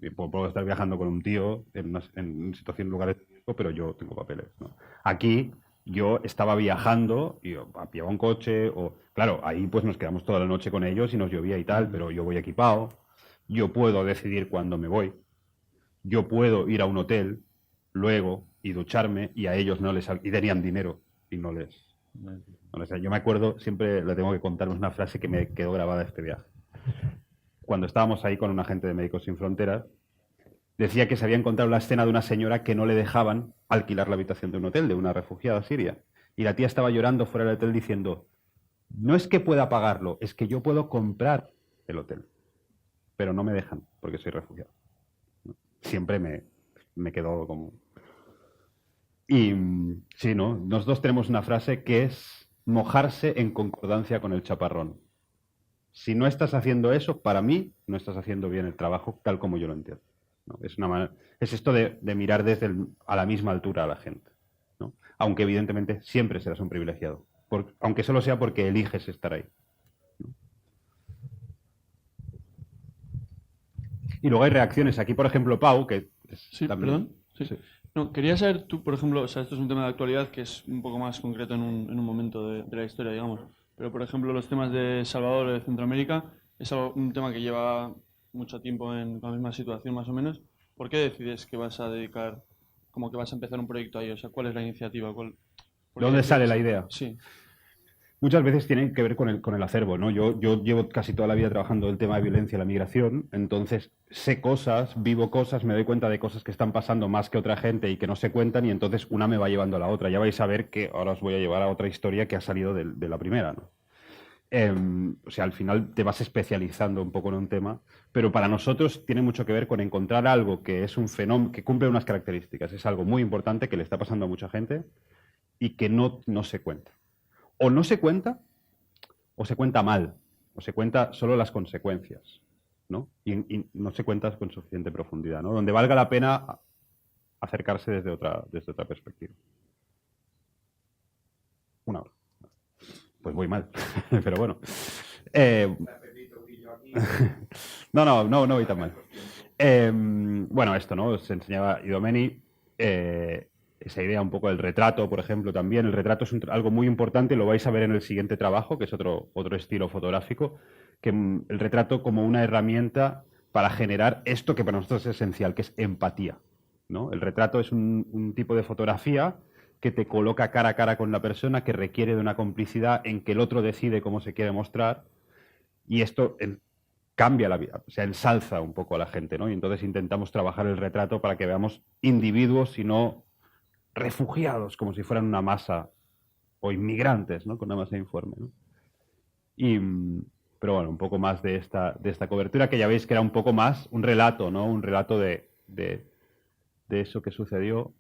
Y puedo estar viajando con un tío en situación en lugares de riesgo, pero yo tengo papeles, ¿no? Aquí yo estaba viajando y pillaba un coche o... Claro, ahí pues nos quedamos toda la noche con ellos y nos llovía y tal, pero yo voy equipado. Yo puedo decidir cuándo me voy. Yo puedo ir a un hotel luego y ducharme y a ellos no les... Y tenían dinero y no les... Yo me acuerdo, siempre le tengo que contar una frase que me quedó grabada este viaje. Cuando estábamos ahí con un agente de Médicos Sin Fronteras, decía que se había encontrado la escena de una señora que no le dejaban alquilar la habitación de un hotel, de una refugiada siria. Y la tía estaba llorando fuera del hotel diciendo, no es que pueda pagarlo, es que yo puedo comprar el hotel. Pero no me dejan, porque soy refugiado. Siempre me quedó como... Y sí, ¿no? Nosotros tenemos una frase que es mojarse en concordancia con el chaparrón. Si no estás haciendo eso, para mí, no estás haciendo bien el trabajo tal como yo lo entiendo, ¿no? Es esto de mirar a la misma altura a la gente, ¿no? Aunque evidentemente siempre serás un privilegiado, aunque solo sea porque eliges estar ahí. Y luego hay reacciones. Aquí, por ejemplo, Pau, que... Sí, también... perdón. Sí. No, quería saber tú, por ejemplo, o sea, esto es un tema de actualidad que es un poco más concreto en un momento de la historia, digamos. Pero, por ejemplo, los temas de Salvador, de Centroamérica, es un tema que lleva mucho tiempo con la misma situación, más o menos. ¿Por qué decides que vas a dedicar, como que vas a empezar un proyecto ahí? O sea, ¿cuál es la iniciativa? ¿De dónde sale la idea? Sí. Muchas veces tienen que ver con el acervo, ¿no? Yo llevo casi toda la vida trabajando el tema de violencia y la migración, entonces sé cosas, vivo cosas, me doy cuenta de cosas que están pasando más que otra gente y que no se cuentan, y entonces una me va llevando a la otra. Ya vais a ver que ahora os voy a llevar a otra historia que ha salido de la primera, ¿no? O sea, al final te vas especializando un poco en un tema, pero para nosotros tiene mucho que ver con encontrar algo que es un fenómeno, que cumple unas características. Es algo muy importante que le está pasando a mucha gente y que no se cuenta. O no se cuenta, o se cuenta mal, o se cuenta solo las consecuencias, ¿no? Y no se cuenta con suficiente profundidad, ¿no? Donde valga la pena acercarse desde otra perspectiva. Una hora. Pues voy mal, pero bueno. No voy tan mal. Bueno, esto, ¿no? Os enseñaba Idomeni. Esa idea un poco del retrato, por ejemplo, también. El retrato es algo muy importante, lo vais a ver en el siguiente trabajo, que es otro estilo fotográfico, que el retrato como una herramienta para generar esto que para nosotros es esencial, que es empatía, ¿no? El retrato es un tipo de fotografía que te coloca cara a cara con la persona, que requiere de una complicidad en que el otro decide cómo se quiere mostrar, y esto cambia la vida, o sea, ensalza un poco a la gente, ¿no? Y entonces intentamos trabajar el retrato para que veamos individuos y no refugiados, como si fueran una masa, o inmigrantes, ¿no? Con una masa informe, ¿no? Pero bueno, un poco más de esta cobertura, que ya veis que era un poco más un relato, ¿no? Un relato de eso que sucedió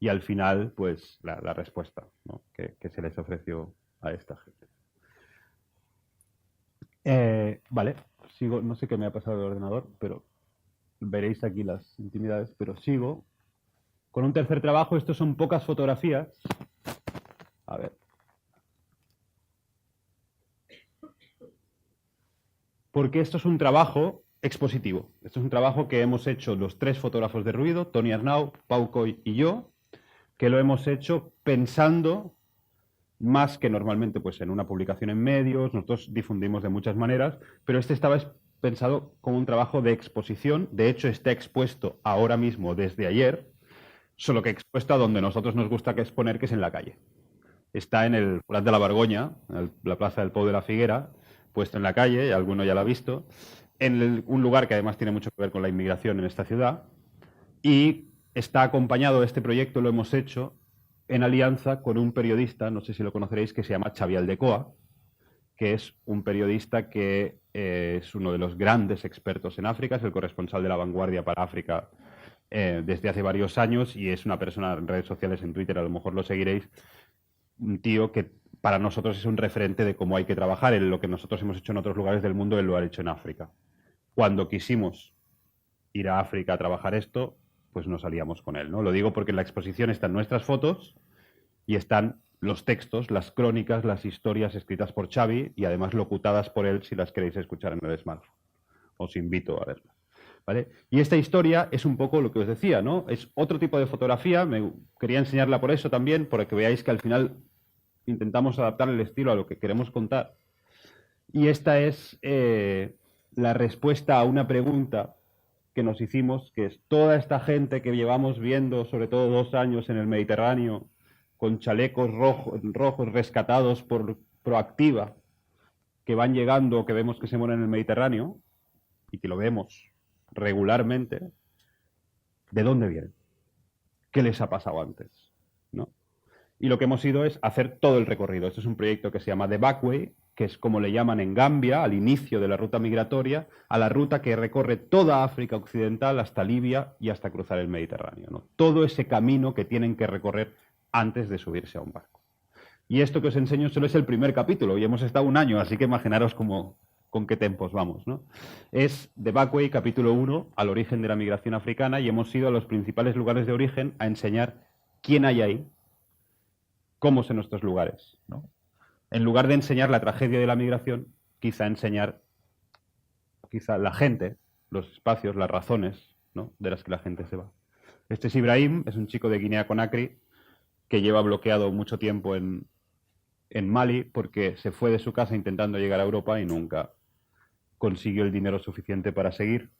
y al final, pues, la respuesta, ¿no? que se les ofreció a esta gente. Vale, sigo, no sé qué me ha pasado del ordenador, pero veréis aquí las intimidades, pero sigo con un tercer trabajo. Estos son pocas fotografías. A ver. Porque esto es un trabajo expositivo. Esto es un trabajo que hemos hecho los tres fotógrafos de ruido, Toni Arnau, Pau Coll y yo, que lo hemos hecho pensando más que normalmente pues, en una publicación en medios. Nosotros difundimos de muchas maneras, pero este estaba pensado como un trabajo de exposición. De hecho, está expuesto ahora mismo desde ayer, solo que expuesto a donde nosotros nos gusta que exponer, que es en la calle. Está en el Prat de la Vergonya, en la plaza del Pou de la Figuera, puesto en la calle, alguno ya lo ha visto, en un lugar que además tiene mucho que ver con la inmigración en esta ciudad, y está acompañado, este proyecto lo hemos hecho en alianza con un periodista, no sé si lo conoceréis, que se llama Xavi Aldecoa, que es un periodista que es uno de los grandes expertos en África, es el corresponsal de La Vanguardia para África desde hace varios años y es una persona en redes sociales, en Twitter, a lo mejor lo seguiréis, un tío que para nosotros es un referente de cómo hay que trabajar. En lo que nosotros hemos hecho en otros lugares del mundo, él lo ha hecho en África. Cuando quisimos ir a África a trabajar esto, pues nos salíamos con él, ¿no? Lo digo porque en la exposición están nuestras fotos y están los textos, las crónicas, las historias escritas por Xavi y además locutadas por él si las queréis escuchar en el smartphone. Os invito a verlas. ¿Vale? Y esta historia es un poco lo que os decía, ¿no? Es otro tipo de fotografía, me quería enseñarla por eso también, para que veáis que al final intentamos adaptar el estilo a lo que queremos contar. Y esta es la respuesta a una pregunta que nos hicimos, que es toda esta gente que llevamos viendo, sobre todo 2 años en el Mediterráneo, con chalecos rojos rescatados por Proactiva, que van llegando, que vemos que se mueren en el Mediterráneo, y que lo vemos regularmente, ¿de dónde vienen? ¿Qué les ha pasado antes? ¿No? Y lo que hemos ido es hacer todo el recorrido. Este es un proyecto que se llama The Backway, que es como le llaman en Gambia, al inicio de la ruta migratoria, a la ruta que recorre toda África Occidental hasta Libia y hasta cruzar el Mediterráneo, ¿no? Todo ese camino que tienen que recorrer antes de subirse a un barco. Y esto que os enseño solo es el primer capítulo, y hemos estado 1 año, así que imaginaros con qué tempos vamos, ¿no? Es The Backway, capítulo 1, al origen de la migración africana, y hemos ido a los principales lugares de origen a enseñar quién hay ahí, cómo son nuestros lugares, ¿no? En lugar de enseñar la tragedia de la migración, quizá enseñar la gente, los espacios, las razones, ¿no?, de las que la gente se va. Este es Ibrahim, es un chico de Guinea-Conakry que lleva bloqueado mucho tiempo en Mali porque se fue de su casa intentando llegar a Europa y nunca consiguió el dinero suficiente para seguir.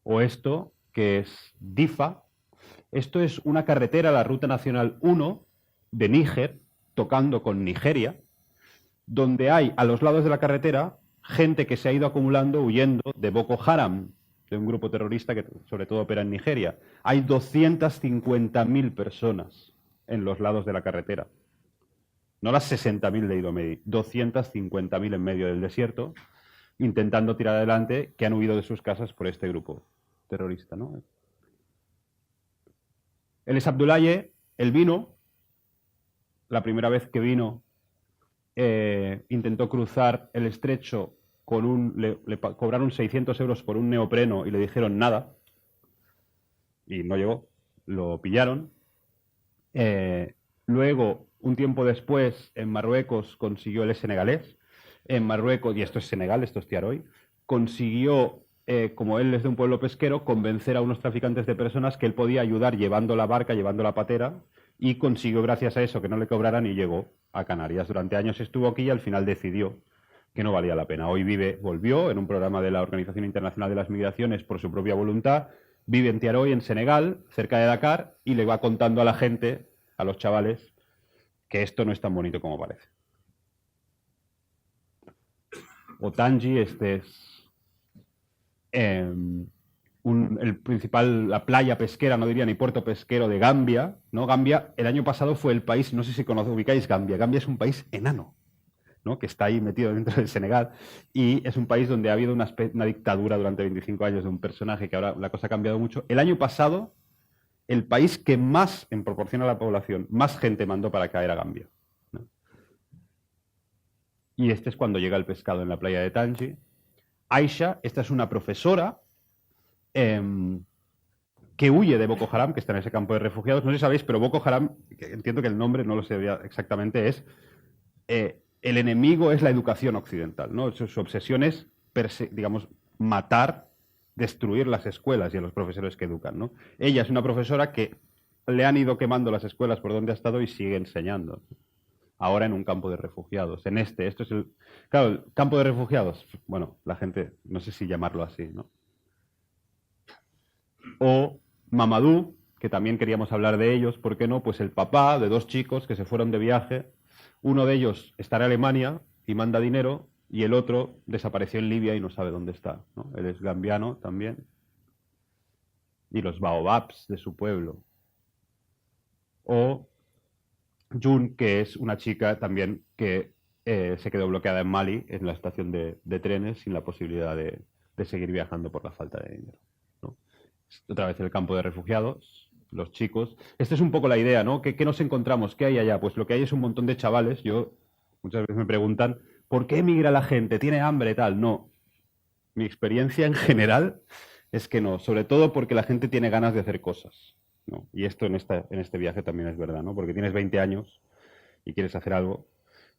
O esto, que es Difa. Esto es una carretera, la Ruta Nacional 1 de Níger, tocando con Nigeria, donde hay a los lados de la carretera gente que se ha ido acumulando huyendo de Boko Haram, de un grupo terrorista que sobre todo opera en Nigeria. Hay 250.000 personas en los lados de la carretera. No las 60.000 de Idomedi, 250.000 en medio del desierto, intentando tirar adelante, que han huido de sus casas por este grupo terrorista, ¿no? Él es Abdoulaye, él vino, la primera vez que vino, intentó cruzar el estrecho con le cobraron 600 euros por un neopreno y le dijeron nada, y no llegó, lo pillaron. Luego, un tiempo después, en Marruecos consiguió, él es senegalés, en Marruecos, y esto es Senegal, esto es Tiaroy, consiguió, como él es de un pueblo pesquero, convencer a unos traficantes de personas que él podía ayudar llevando la barca, llevando la patera, y consiguió gracias a eso que no le cobraran y llegó a Canarias. Durante años estuvo aquí y al final decidió que no valía la pena. Hoy volvió en un programa de la Organización Internacional de las Migraciones por su propia voluntad, vive en Tiaroy, en Senegal, cerca de Dakar, y le va contando a la gente, a los chavales, que esto no es tan bonito como parece. Otangi, este es la playa pesquera, no diría ni puerto pesquero de Gambia, ¿no? Gambia, el año pasado fue el país, no sé si ubicáis Gambia. Gambia es un país enano, ¿no?, que está ahí metido dentro del Senegal, y es un país donde ha habido una dictadura durante 25 años de un personaje que ahora la cosa ha cambiado mucho. El año pasado, el país que más, en proporción a la población, más gente mandó para caer a Gambia, ¿no? Y este es cuando llega el pescado en la playa de Tangi. Aisha, esta es una profesora que huye de Boko Haram, que está en ese campo de refugiados. No sé si sabéis, pero Boko Haram, entiendo que el nombre no lo sé exactamente, es el enemigo es la educación occidental, ¿no? Su obsesión es, digamos, matar, destruir las escuelas y a los profesores que educan, ¿no? Ella es una profesora que le han ido quemando las escuelas por donde ha estado y sigue enseñando. Ahora en un campo de refugiados. Esto es el... Claro, el campo de refugiados, bueno, la gente, no sé si llamarlo así, ¿no? O Mamadou, que también queríamos hablar de ellos, ¿por qué no? Pues el papá de 2 chicos que se fueron de viaje, uno de ellos está en Alemania y manda dinero, y el otro desapareció en Libia y no sabe dónde está, ¿no? Él es gambiano también. Y los baobabs de su pueblo. O Jun, que es una chica también que se quedó bloqueada en Mali, en la estación de trenes, sin la posibilidad de seguir viajando por la falta de dinero, ¿no? Otra vez el campo de refugiados, los chicos. Esta es un poco la idea, ¿no? ¿Qué nos encontramos? ¿Qué hay allá? Pues lo que hay es un montón de chavales. Muchas veces me preguntan, ¿por qué emigra la gente? ¿Tiene hambre tal? No. Mi experiencia en general es que no. Sobre todo porque la gente tiene ganas de hacer cosas, ¿no? Y esto en este viaje también es verdad, ¿no? Porque tienes 20 años y quieres hacer algo,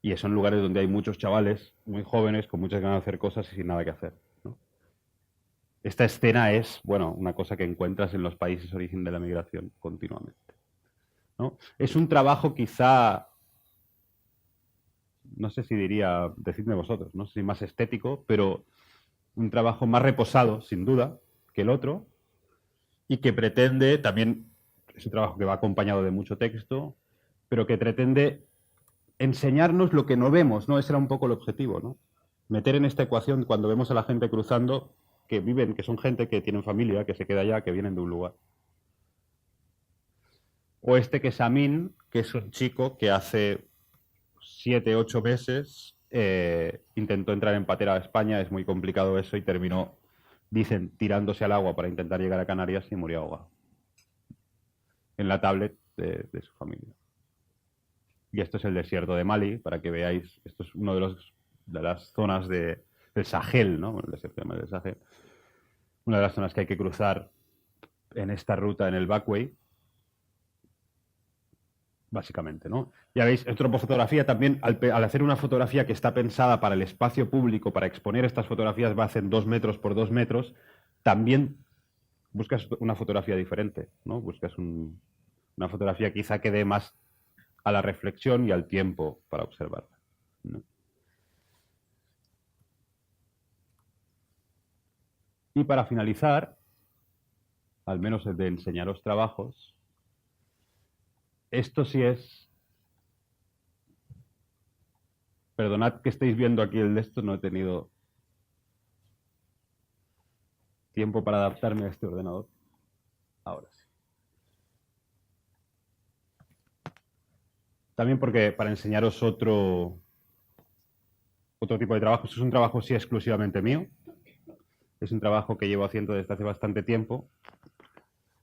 y son lugares donde hay muchos chavales muy jóvenes con muchas ganas de hacer cosas y sin nada que hacer, ¿no? Esta escena es, bueno, una cosa que encuentras en los países origen de la migración continuamente, ¿no? Es un trabajo quizá, no sé si diría, decidme vosotros, no sé si más estético, pero un trabajo más reposado, sin duda, que el otro, y que pretende también... Es un trabajo que va acompañado de mucho texto, pero que pretende enseñarnos lo que no vemos, ¿no? Ese era un poco el objetivo, ¿no? Meter en esta ecuación, cuando vemos a la gente cruzando, que viven, que son gente que tienen familia, que se queda allá, que vienen de un lugar. O que es Amin, que es un chico que hace 7, 8 meses intentó entrar en patera a España, es muy complicado eso, y terminó, dicen, tirándose al agua para intentar llegar a Canarias y murió ahogado en la tablet de su familia. Y esto es el desierto de Mali, para que veáis, esto es uno de las zonas del Sahel, ¿no? El desierto de Mali del Sahel. Una de las zonas que hay que cruzar en esta ruta, en el Backway, básicamente, ¿no? Ya veis, fotografía también, al hacer una fotografía que está pensada para el espacio público, para exponer estas fotografías, va a hacer 2 metros por 2 metros, también buscas una fotografía diferente, ¿no? Buscas una fotografía quizá que dé más a la reflexión y al tiempo para observarla, ¿no? Y para finalizar, al menos el de enseñaros trabajos, esto sí es... Perdonad que estéis viendo aquí el de esto, no he tenido tiempo para adaptarme a este ordenador. Ahora sí. También porque para enseñaros otro tipo de trabajo. Esto es un trabajo sí exclusivamente mío. Es un trabajo que llevo haciendo desde hace bastante tiempo.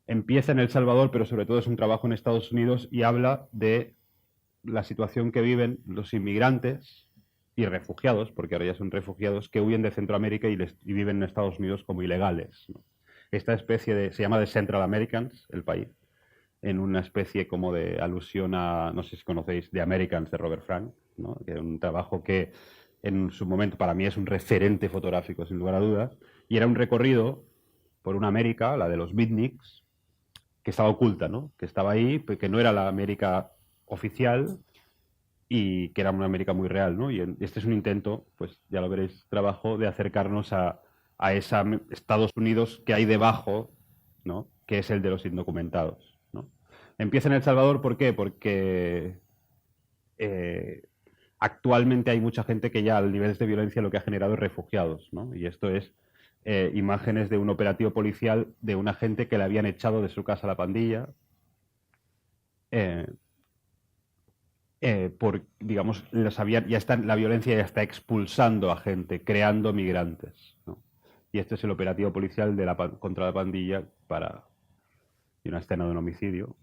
Empieza en El Salvador, pero sobre todo es un trabajo en Estados Unidos y habla de la situación que viven los inmigrantes y refugiados, porque ahora ya son refugiados, que huyen de Centroamérica y viven en Estados Unidos como ilegales, ¿no? Esta especie se llama The Central Americans, el país, en una especie como de alusión a, no sé si conocéis, The Americans de Robert Frank, ¿no? Que es un trabajo que en su momento para mí es un referente fotográfico, sin lugar a dudas, y era un recorrido por una América, la de los beatniks, que estaba oculta, ¿no? Que estaba ahí, que no era la América oficial y que era una América muy real, ¿no? Y este es un intento, pues ya lo veréis, trabajo de acercarnos a esa Estados Unidos que hay debajo, ¿no? Que es el de los indocumentados, ¿no? Empieza en El Salvador, ¿por qué? Porque actualmente hay mucha gente que ya al nivel de violencia lo que ha generado es refugiados, ¿no? Y esto es imágenes de un operativo policial de una gente que le habían echado de su casa a la pandilla digamos, la violencia ya está expulsando a gente, creando migrantes, ¿no? Y este es el operativo policial contra la pandilla y una escena de un homicidio.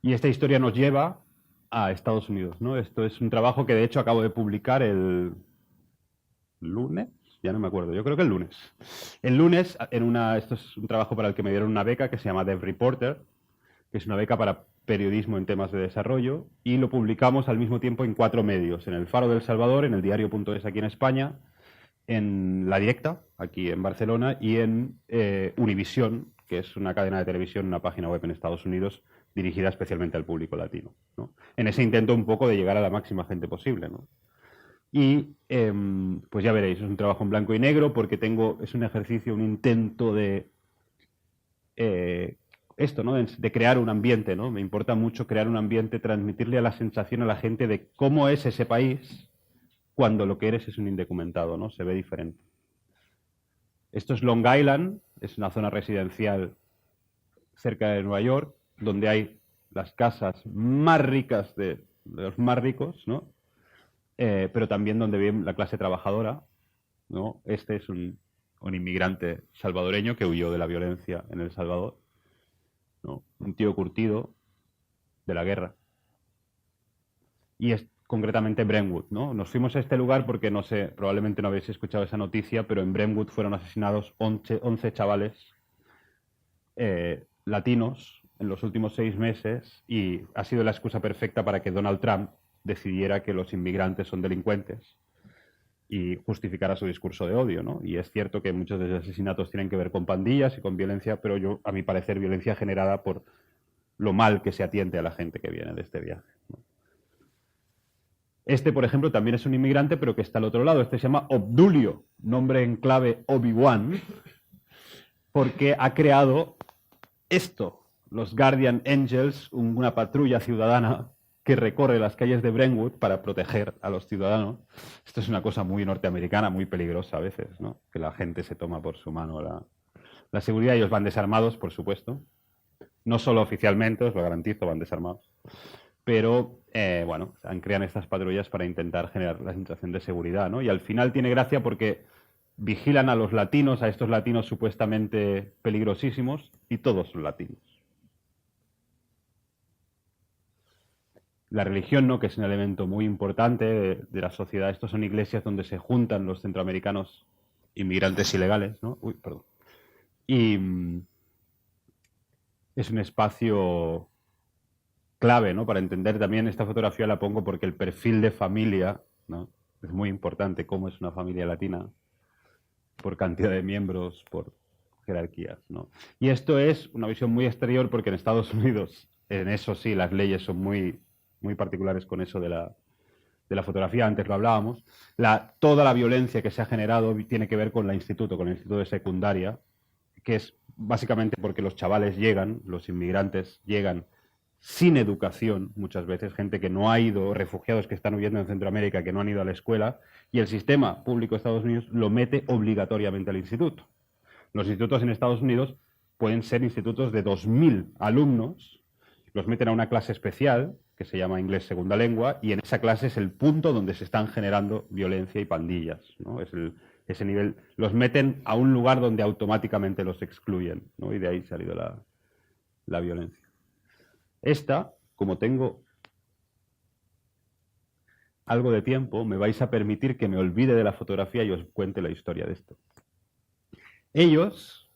Y esta historia nos lleva a Estados Unidos, ¿no? Esto es un trabajo que de hecho acabo de publicar el lunes, ya no me acuerdo, yo creo que el lunes. El lunes, esto es un trabajo para el que me dieron una beca que se llama Dev Reporter, que es una beca para periodismo en temas de desarrollo, y lo publicamos al mismo tiempo en 4 medios, en El Faro de El Salvador, en el Diario.es aquí en España, en La Directa, aquí en Barcelona, y en Univisión, que es una cadena de televisión, una página web en Estados Unidos, dirigida especialmente al público latino, ¿no? En ese intento un poco de llegar a la máxima gente posible, ¿no? Y pues ya veréis, es un trabajo en blanco y negro porque es un ejercicio, un intento de esto, ¿no? De crear un ambiente, ¿no? Me importa mucho crear un ambiente, transmitirle a la sensación a la gente de cómo es ese país cuando lo que eres es un indocumentado, ¿no? Se ve diferente. Esto es Long Island, es una zona residencial cerca de Nueva York, donde hay las casas más ricas de los más ricos, ¿no? Pero también donde vive la clase trabajadora, ¿no? Este es un inmigrante salvadoreño que huyó de la violencia en El Salvador, ¿no? Un tío curtido de la guerra. Y es concretamente Brentwood, ¿no? Nos fuimos a este lugar porque, no sé, probablemente no habéis escuchado esa noticia, pero en Brentwood fueron asesinados 11 chavales latinos en los últimos 6 meses y ha sido la excusa perfecta para que Donald Trump decidiera que los inmigrantes son delincuentes y justificara su discurso de odio, ¿no? Y es cierto que muchos de los asesinatos tienen que ver con pandillas y con violencia, pero a mi parecer, violencia generada por lo mal que se atiende a la gente que viene de este viaje, ¿no? Este, por ejemplo, también es un inmigrante, pero que está al otro lado. Este se llama Obdulio, nombre en clave Obi-Wan, porque ha creado esto, los Guardian Angels, una patrulla ciudadana que recorre las calles de Brentwood para proteger a los ciudadanos. Esto es una cosa muy norteamericana, muy peligrosa a veces, ¿no? Que la gente se toma por su mano la seguridad. Ellos van desarmados, por supuesto. No solo oficialmente, os lo garantizo, van desarmados. Pero, bueno, crean estas patrullas para intentar generar la sensación de seguridad, ¿no? Y al final tiene gracia porque vigilan a los latinos, a estos latinos supuestamente peligrosísimos, y todos son latinos. La religión, ¿no? Que es un elemento muy importante de la sociedad. Estos son iglesias donde se juntan los centroamericanos inmigrantes ilegales, ¿no? Uy, perdón. Y es un espacio clave, ¿no? Para entender también esta fotografía la pongo porque el perfil de familia, ¿no? Es muy importante cómo es una familia latina, por cantidad de miembros, por jerarquías, ¿no? Y esto es una visión muy exterior porque en Estados Unidos, en eso sí, las leyes son muy particulares con eso de la fotografía, antes lo hablábamos. Toda la violencia que se ha generado tiene que ver con el instituto de secundaria, que es básicamente porque los chavales llegan, los inmigrantes llegan sin educación, muchas veces, gente que no ha ido, refugiados que están huyendo en Centroamérica, que no han ido a la escuela, y el sistema público de Estados Unidos lo mete obligatoriamente al instituto. Los institutos en Estados Unidos pueden ser institutos de 2.000 alumnos, los meten a una clase especial, que se llama inglés segunda lengua, y en esa clase es el punto donde se están generando violencia y pandillas, ¿no? Ese nivel, los meten a un lugar donde automáticamente los excluyen, ¿no? Y de ahí ha salido la violencia. Esta, como tengo algo de tiempo, me vais a permitir que me olvide de la fotografía y os cuente la historia de esto. Ellos,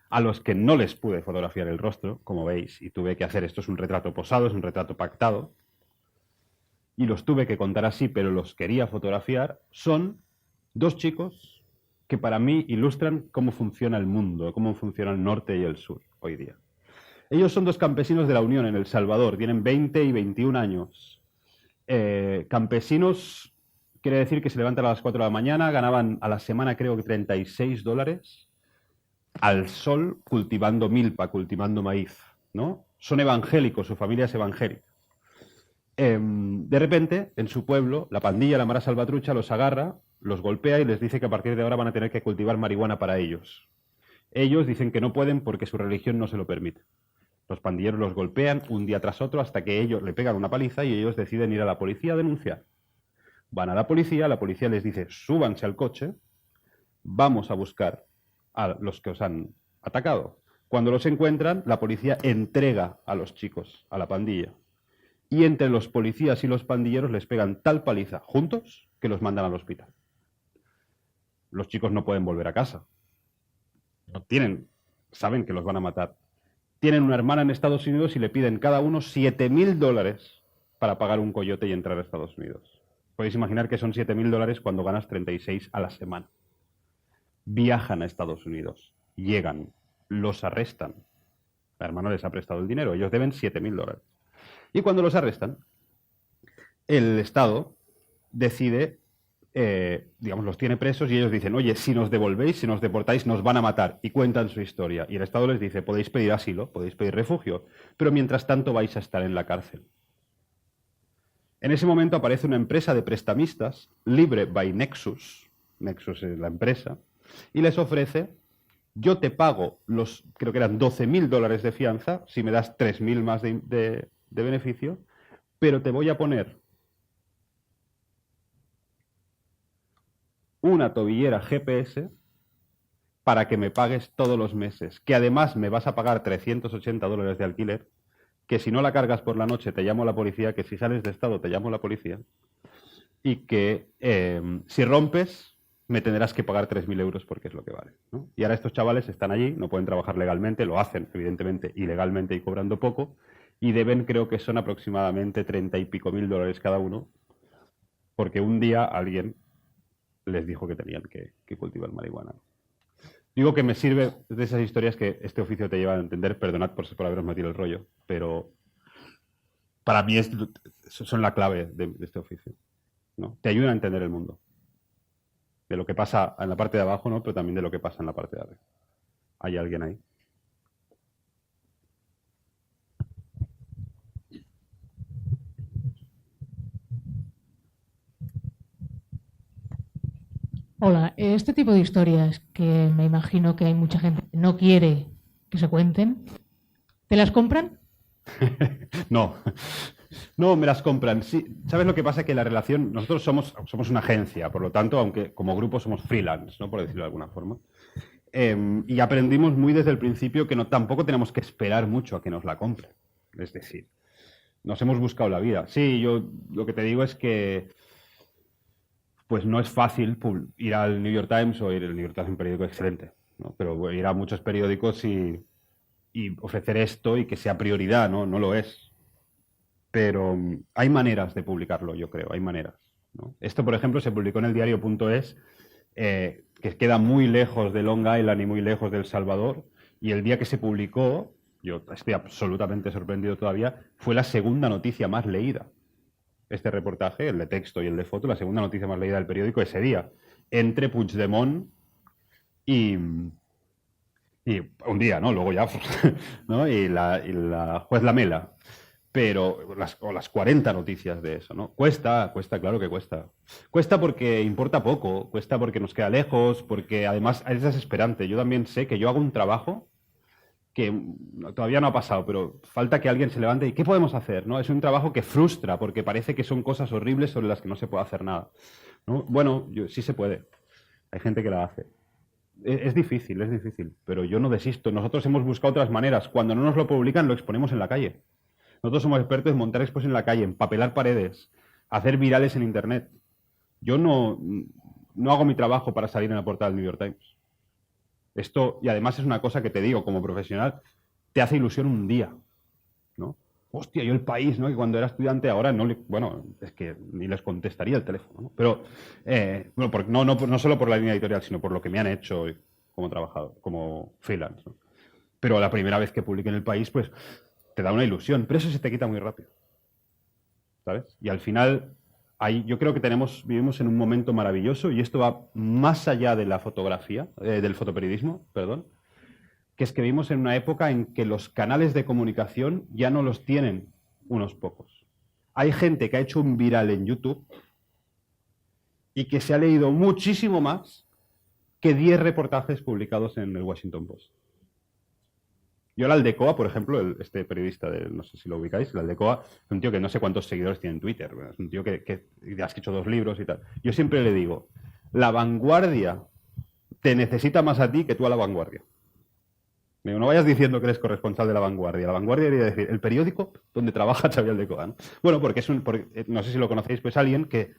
a los que no les pude fotografiar el rostro, como veis, y tuve que hacer, esto es un retrato posado, es un retrato pactado, y los tuve que contar así, pero los quería fotografiar, son 2 chicos que para mí ilustran cómo funciona el mundo, cómo funciona el norte y el sur hoy día. Ellos son 2 campesinos de la Unión en El Salvador, tienen 20 y 21 años. Campesinos quiere decir que se levantan a las 4 de la mañana, ganaban a la semana creo que $36, al sol cultivando milpa, cultivando maíz, ¿no? Son evangélicos, su familia es evangélica. De repente, en su pueblo, la pandilla, la Mara Salvatrucha, los agarra, los golpea y les dice que a partir de ahora van a tener que cultivar marihuana para ellos. Ellos dicen que no pueden porque su religión no se lo permite. Los pandilleros los golpean un día tras otro hasta que ellos le pegan una paliza y ellos deciden ir a la policía a denunciar. Van a la policía les dice, súbanse al coche, vamos a buscar a los que os han atacado. Cuando los encuentran, la policía entrega a los chicos, a la pandilla. Y entre los policías y los pandilleros les pegan tal paliza juntos que los mandan al hospital. Los chicos no pueden volver a casa. Saben que los van a matar. Tienen una hermana en Estados Unidos y le piden cada uno $7.000 para pagar un coyote y entrar a Estados Unidos. Podéis imaginar que son $7.000 cuando ganas 36 a la semana. Viajan a Estados Unidos, llegan, los arrestan, La hermana les ha prestado el dinero. Ellos deben $7.000. Y cuando los arrestan, el Estado decide, digamos, los tiene presos y ellos dicen, oye, si nos devolvéis, si nos deportáis, nos van a matar. Y cuentan su historia. Y el Estado les dice, podéis pedir asilo, podéis pedir refugio, pero mientras tanto vais a estar en la cárcel. En ese momento aparece una empresa de prestamistas, Libre by Nexus, Nexus es la empresa, y les ofrece, yo te pago los, creo que eran $12.000 de fianza, si me das 3.000 más de beneficio, pero te voy a poner una tobillera GPS para que me pagues todos los meses, que además me vas a pagar $380 de alquiler, que si no la cargas por la noche te llamo a la policía, que si sales de estado te llamo a la policía, y que si rompes me tendrás que pagar 3.000 euros porque es lo que vale, ¿no? Y ahora estos chavales están allí, no pueden trabajar legalmente, lo hacen evidentemente ilegalmente y cobrando poco, y deben, creo que son aproximadamente 30 y pico mil dólares cada uno, porque un día alguien les dijo que tenían que cultivar marihuana. Digo que me sirve de esas historias que este oficio te lleva a entender, perdonad por haberos metido el rollo, pero para mí son la clave de este oficio, ¿no? Te ayuda a entender el mundo, de lo que pasa en la parte de abajo, ¿no? Pero también de lo que pasa en la parte de arriba. ¿Hay alguien ahí? Hola, este tipo de historias que me imagino que hay mucha gente que no quiere que se cuenten, ¿te las compran? No, no me las compran. Sí, ¿sabes lo que pasa? Que la relación, nosotros somos una agencia, por lo tanto, aunque como grupo somos freelance, ¿no? Por decirlo de alguna forma. Y aprendimos muy desde el principio que tampoco tenemos que esperar mucho a que nos la compren. Es decir, nos hemos buscado la vida. Sí, yo lo que te digo es que pues no es fácil ir al New York Times o ir al New York Times, un periódico excelente, ¿no? Pero ir a muchos periódicos y ofrecer esto y que sea prioridad, ¿no? No lo es. Pero hay maneras de publicarlo, yo creo, hay maneras, ¿no? Esto, por ejemplo, se publicó en el diario.es, que queda muy lejos de Long Island y muy lejos de El Salvador, y el día que se publicó, yo estoy absolutamente sorprendido todavía, fue la segunda noticia más leída. Este reportaje, el de texto y el de foto, la segunda noticia más leída del periódico ese día, entre Puigdemont y un día, ¿no? Luego ya, ¿no? Y la juez Lamela. Pero las 40 noticias de eso, ¿no? Cuesta, claro que cuesta. Cuesta porque importa poco, cuesta porque nos queda lejos, porque además es desesperante. Yo también sé que yo hago un trabajo que todavía no ha pasado, pero falta que alguien se levante y ¿qué podemos hacer? ¿No? Es un trabajo que frustra porque parece que son cosas horribles sobre las que no se puede hacer nada, ¿no? Bueno, sí se puede. Hay gente que la hace. Es difícil, pero yo no desisto. Nosotros hemos buscado otras maneras. Cuando no nos lo publican, lo exponemos en la calle. Nosotros somos expertos en montar expos en la calle, en papelar paredes, hacer virales en Internet. Yo no hago mi trabajo para salir en la portada del New York Times. Esto, y además es una cosa que te digo como profesional, te hace ilusión un día, ¿no? Hostia, yo El País, ¿no? Que cuando era estudiante ahora bueno, es que ni les contestaría el teléfono, ¿no? Pero, bueno, no solo por la línea editorial, sino por lo que me han hecho como trabajador, como freelance, ¿no? Pero la primera vez que publiqué en El País, pues, te da una ilusión, pero eso se te quita muy rápido, ¿sabes? Y al final, yo creo que vivimos en un momento maravilloso y esto va más allá de la fotografía, del fotoperiodismo, perdón, que es que vivimos en una época en que los canales de comunicación ya no los tienen unos pocos. Hay gente que ha hecho un viral en YouTube y que se ha leído muchísimo más que 10 reportajes publicados en el Washington Post. Yo el Aldecoa, por ejemplo, este periodista, no sé si lo ubicáis, el Aldecoa, es un tío que no sé cuántos seguidores tiene en Twitter, es un tío que ha escrito 2 libros y tal. Yo siempre le digo, La Vanguardia te necesita más a ti que tú a La Vanguardia. Digo, no vayas diciendo que eres corresponsal de La Vanguardia. La Vanguardia debería decir, el periódico donde trabaja Xavi Aldecoa, ¿no? Bueno, porque no sé si lo conocéis, pues alguien que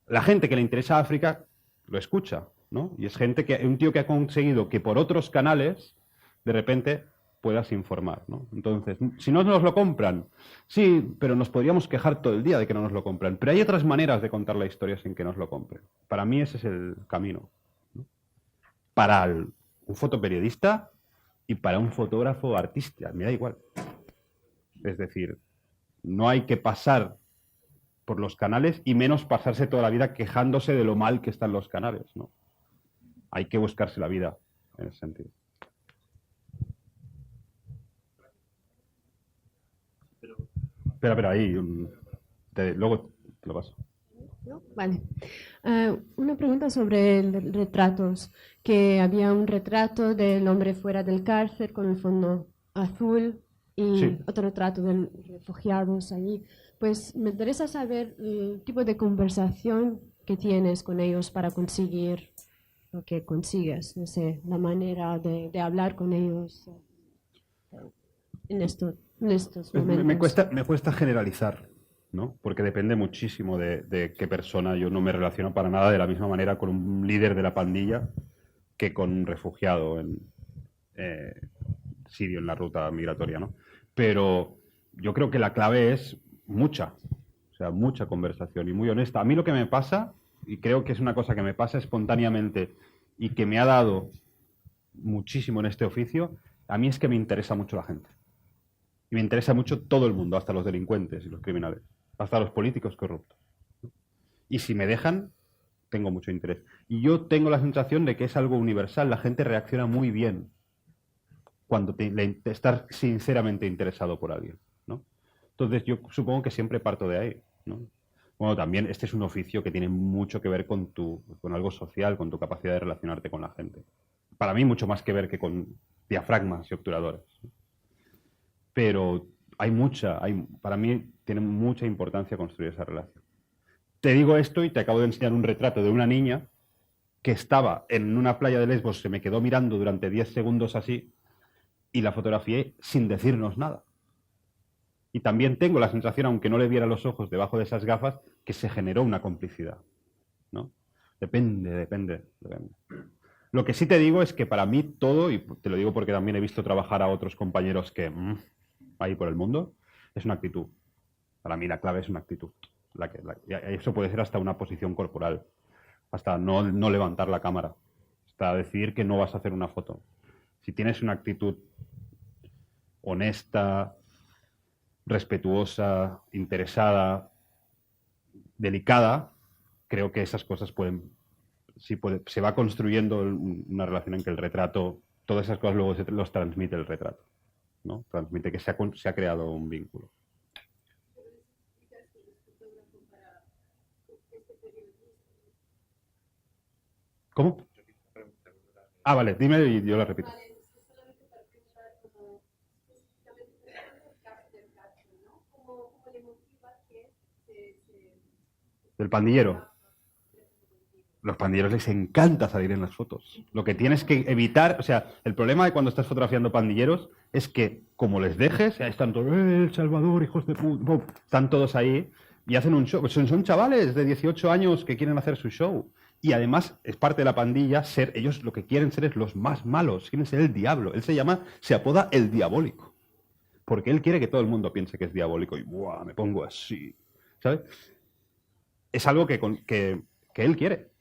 la gente que le interesa África lo escucha, ¿no? Y es un tío que ha conseguido que por otros canales, de repente, puedas informar, ¿no? Entonces, si no nos lo compran, sí, pero nos podríamos quejar todo el día de que no nos lo compran. Pero hay otras maneras de contar la historia sin que nos lo compren. Para mí ese es el camino, ¿no? Para un fotoperiodista y para un fotógrafo artista, me da igual. Es decir, no hay que pasar por los canales y menos pasarse toda la vida quejándose de lo mal que están los canales, ¿no? Hay que buscarse la vida en ese sentido. Espera, ahí. Luego te lo paso. ¿No? Vale. Una pregunta sobre retratos. Que había un retrato del hombre fuera del cárcel con el fondo azul y Sí. otro retrato de refugiados allí. Pues me interesa saber el tipo de conversación que tienes con ellos para conseguir lo que consigues. No sé, la manera de hablar con ellos en estos momentos. Me cuesta generalizar, ¿no? Porque depende muchísimo de qué persona. Yo no me relaciono para nada de la misma manera con un líder de la pandilla que con un refugiado sirio en la ruta migratoria, ¿no? Pero yo creo que la clave es mucha conversación y muy honesta. A mí lo que me pasa, y creo que es una cosa que me pasa espontáneamente y que me ha dado muchísimo en este oficio, a mí es que me interesa mucho la gente. Y me interesa mucho todo el mundo, hasta los delincuentes y los criminales, hasta los políticos corruptos. Y si me dejan, tengo mucho interés. Y yo tengo la sensación de que es algo universal. La gente reacciona muy bien cuando estás sinceramente interesado por alguien, ¿no? Entonces yo supongo que siempre parto de ahí, ¿no? Bueno, también este es un oficio que tiene mucho que ver con algo social, con tu capacidad de relacionarte con la gente. Para mí mucho más que ver que con diafragmas y obturadores. Pero para mí tiene mucha importancia construir esa relación. Te digo esto y te acabo de enseñar un retrato de una niña que estaba en una playa de Lesbos, se me quedó mirando durante 10 segundos así y la fotografié sin decirnos nada. Y también tengo la sensación, aunque no le viera los ojos debajo de esas gafas, que se generó una complicidad, ¿no? Depende. Lo que sí te digo es que para mí todo, y te lo digo porque también he visto trabajar a otros compañeros que ahí por el mundo, es una actitud. Para mí la clave es una actitud. Eso puede ser hasta una posición corporal, hasta no levantar la cámara, hasta decidir que no vas a hacer una foto. Si tienes una actitud honesta, respetuosa, interesada, delicada, creo que esas cosas se va construyendo una relación en que el retrato, todas esas cosas luego los transmite el retrato, ¿no? Transmite que se ha creado un vínculo. ¿Cómo? Ah, vale, dime y yo la repito. Del pandillero. Los pandilleros les encanta salir en las fotos. Lo que tienes que evitar, o sea, el problema de cuando estás fotografiando pandilleros es que como les dejes, están todos, El Salvador, hijos de puta, están todos ahí y hacen un show. Son chavales de 18 años que quieren hacer su show. Y además es parte de la pandilla ellos lo que quieren ser es los más malos, quieren ser el diablo. Él se apoda el diabólico. Porque él quiere que todo el mundo piense que es diabólico y ¡buah! Me pongo así, ¿sabes? Es algo que él quiere.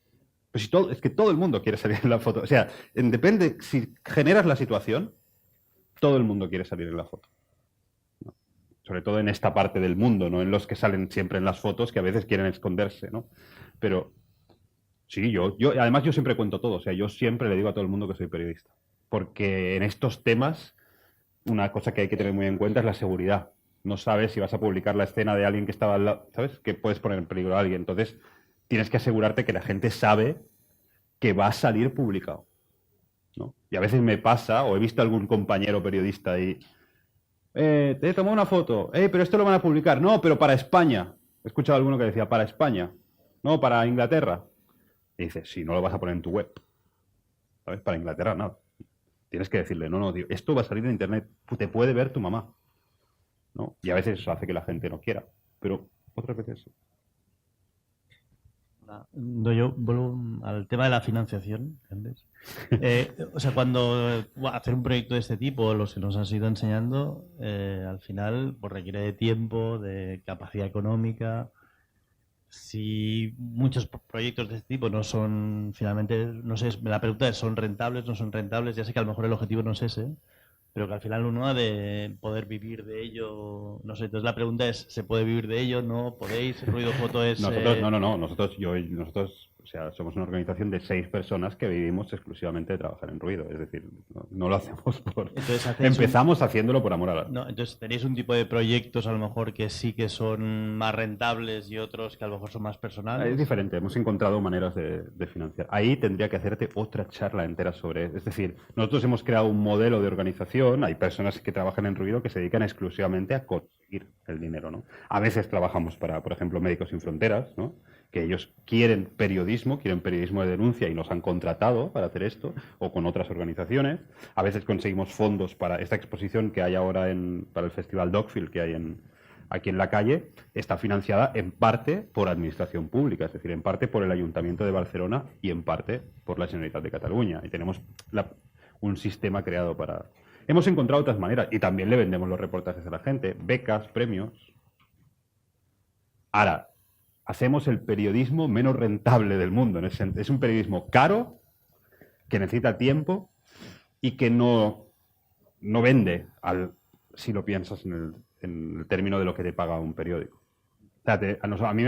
Pues es que todo el mundo quiere salir en la foto. O sea, depende, si generas la situación, todo el mundo quiere salir en la foto. ¿No? Sobre todo en esta parte del mundo, no en los que salen siempre en las fotos, que a veces quieren esconderse, ¿no? Pero sí, además yo siempre cuento todo. O sea, yo siempre le digo a todo el mundo que soy periodista. Porque en estos temas, una cosa que hay que tener muy en cuenta es la seguridad. No sabes si vas a publicar la escena de alguien que estaba al lado, ¿sabes? Que puedes poner en peligro a alguien. Entonces, tienes que asegurarte que la gente sabe que va a salir publicado, ¿no? Y a veces me pasa, o he visto a algún compañero periodista ahí, te he tomado una foto, pero esto lo van a publicar. No, pero para España. He escuchado a alguno que decía, para España. No, para Inglaterra. Y dices, si no lo vas a poner en tu web. ¿Sabes? Para Inglaterra, no. Tienes que decirle, no, tío, esto va a salir en internet. Te puede ver tu mamá, ¿no? Y a veces eso hace que la gente no quiera. Pero otras veces sí. Yo vuelvo al tema de la financiación, ¿entiendes? O sea, cuando hacer un proyecto de este tipo, los que nos has ido enseñando, al final pues, requiere de tiempo, de capacidad económica. Si muchos proyectos de este tipo no son, finalmente, no sé, la pregunta es, ¿son rentables, no son rentables? Ya sé que a lo mejor el objetivo no es ese, pero que al final uno ha de poder vivir de ello. No sé, entonces la pregunta es, ¿se puede vivir de ello? ¿No podéis? Ruido Foto es... Nosotros, no, nosotros, o sea, somos una organización de 6 personas que vivimos exclusivamente de trabajar en ruido, es decir, no lo hacemos por... Entonces, empezamos haciéndolo por amor al arte. No, entonces tenéis un tipo de proyectos a lo mejor que sí que son más rentables y otros que a lo mejor son más personales. Es diferente, hemos encontrado maneras de financiar. Ahí tendría que hacerte otra charla entera sobre... Es decir, nosotros hemos creado un modelo de organización, hay personas que trabajan en ruido que se dedican exclusivamente a conseguir el dinero, ¿no? A veces trabajamos para, por ejemplo, Médicos Sin Fronteras, ¿no? Que ellos quieren periodismo de denuncia y nos han contratado para hacer esto, o con otras organizaciones. A veces conseguimos fondos para esta exposición que hay ahora para el Festival Dogfield que hay aquí en la calle, está financiada en parte por administración pública, es decir, en parte por el Ayuntamiento de Barcelona y en parte por la Generalitat de Cataluña. Y tenemos un sistema creado para... Hemos encontrado otras maneras y también le vendemos los reportajes a la gente, becas, premios. Ahora, hacemos el periodismo menos rentable del mundo. Es un periodismo caro, que necesita tiempo y que no vende, si lo piensas en el término de lo que te paga un periódico. O sea, a mí,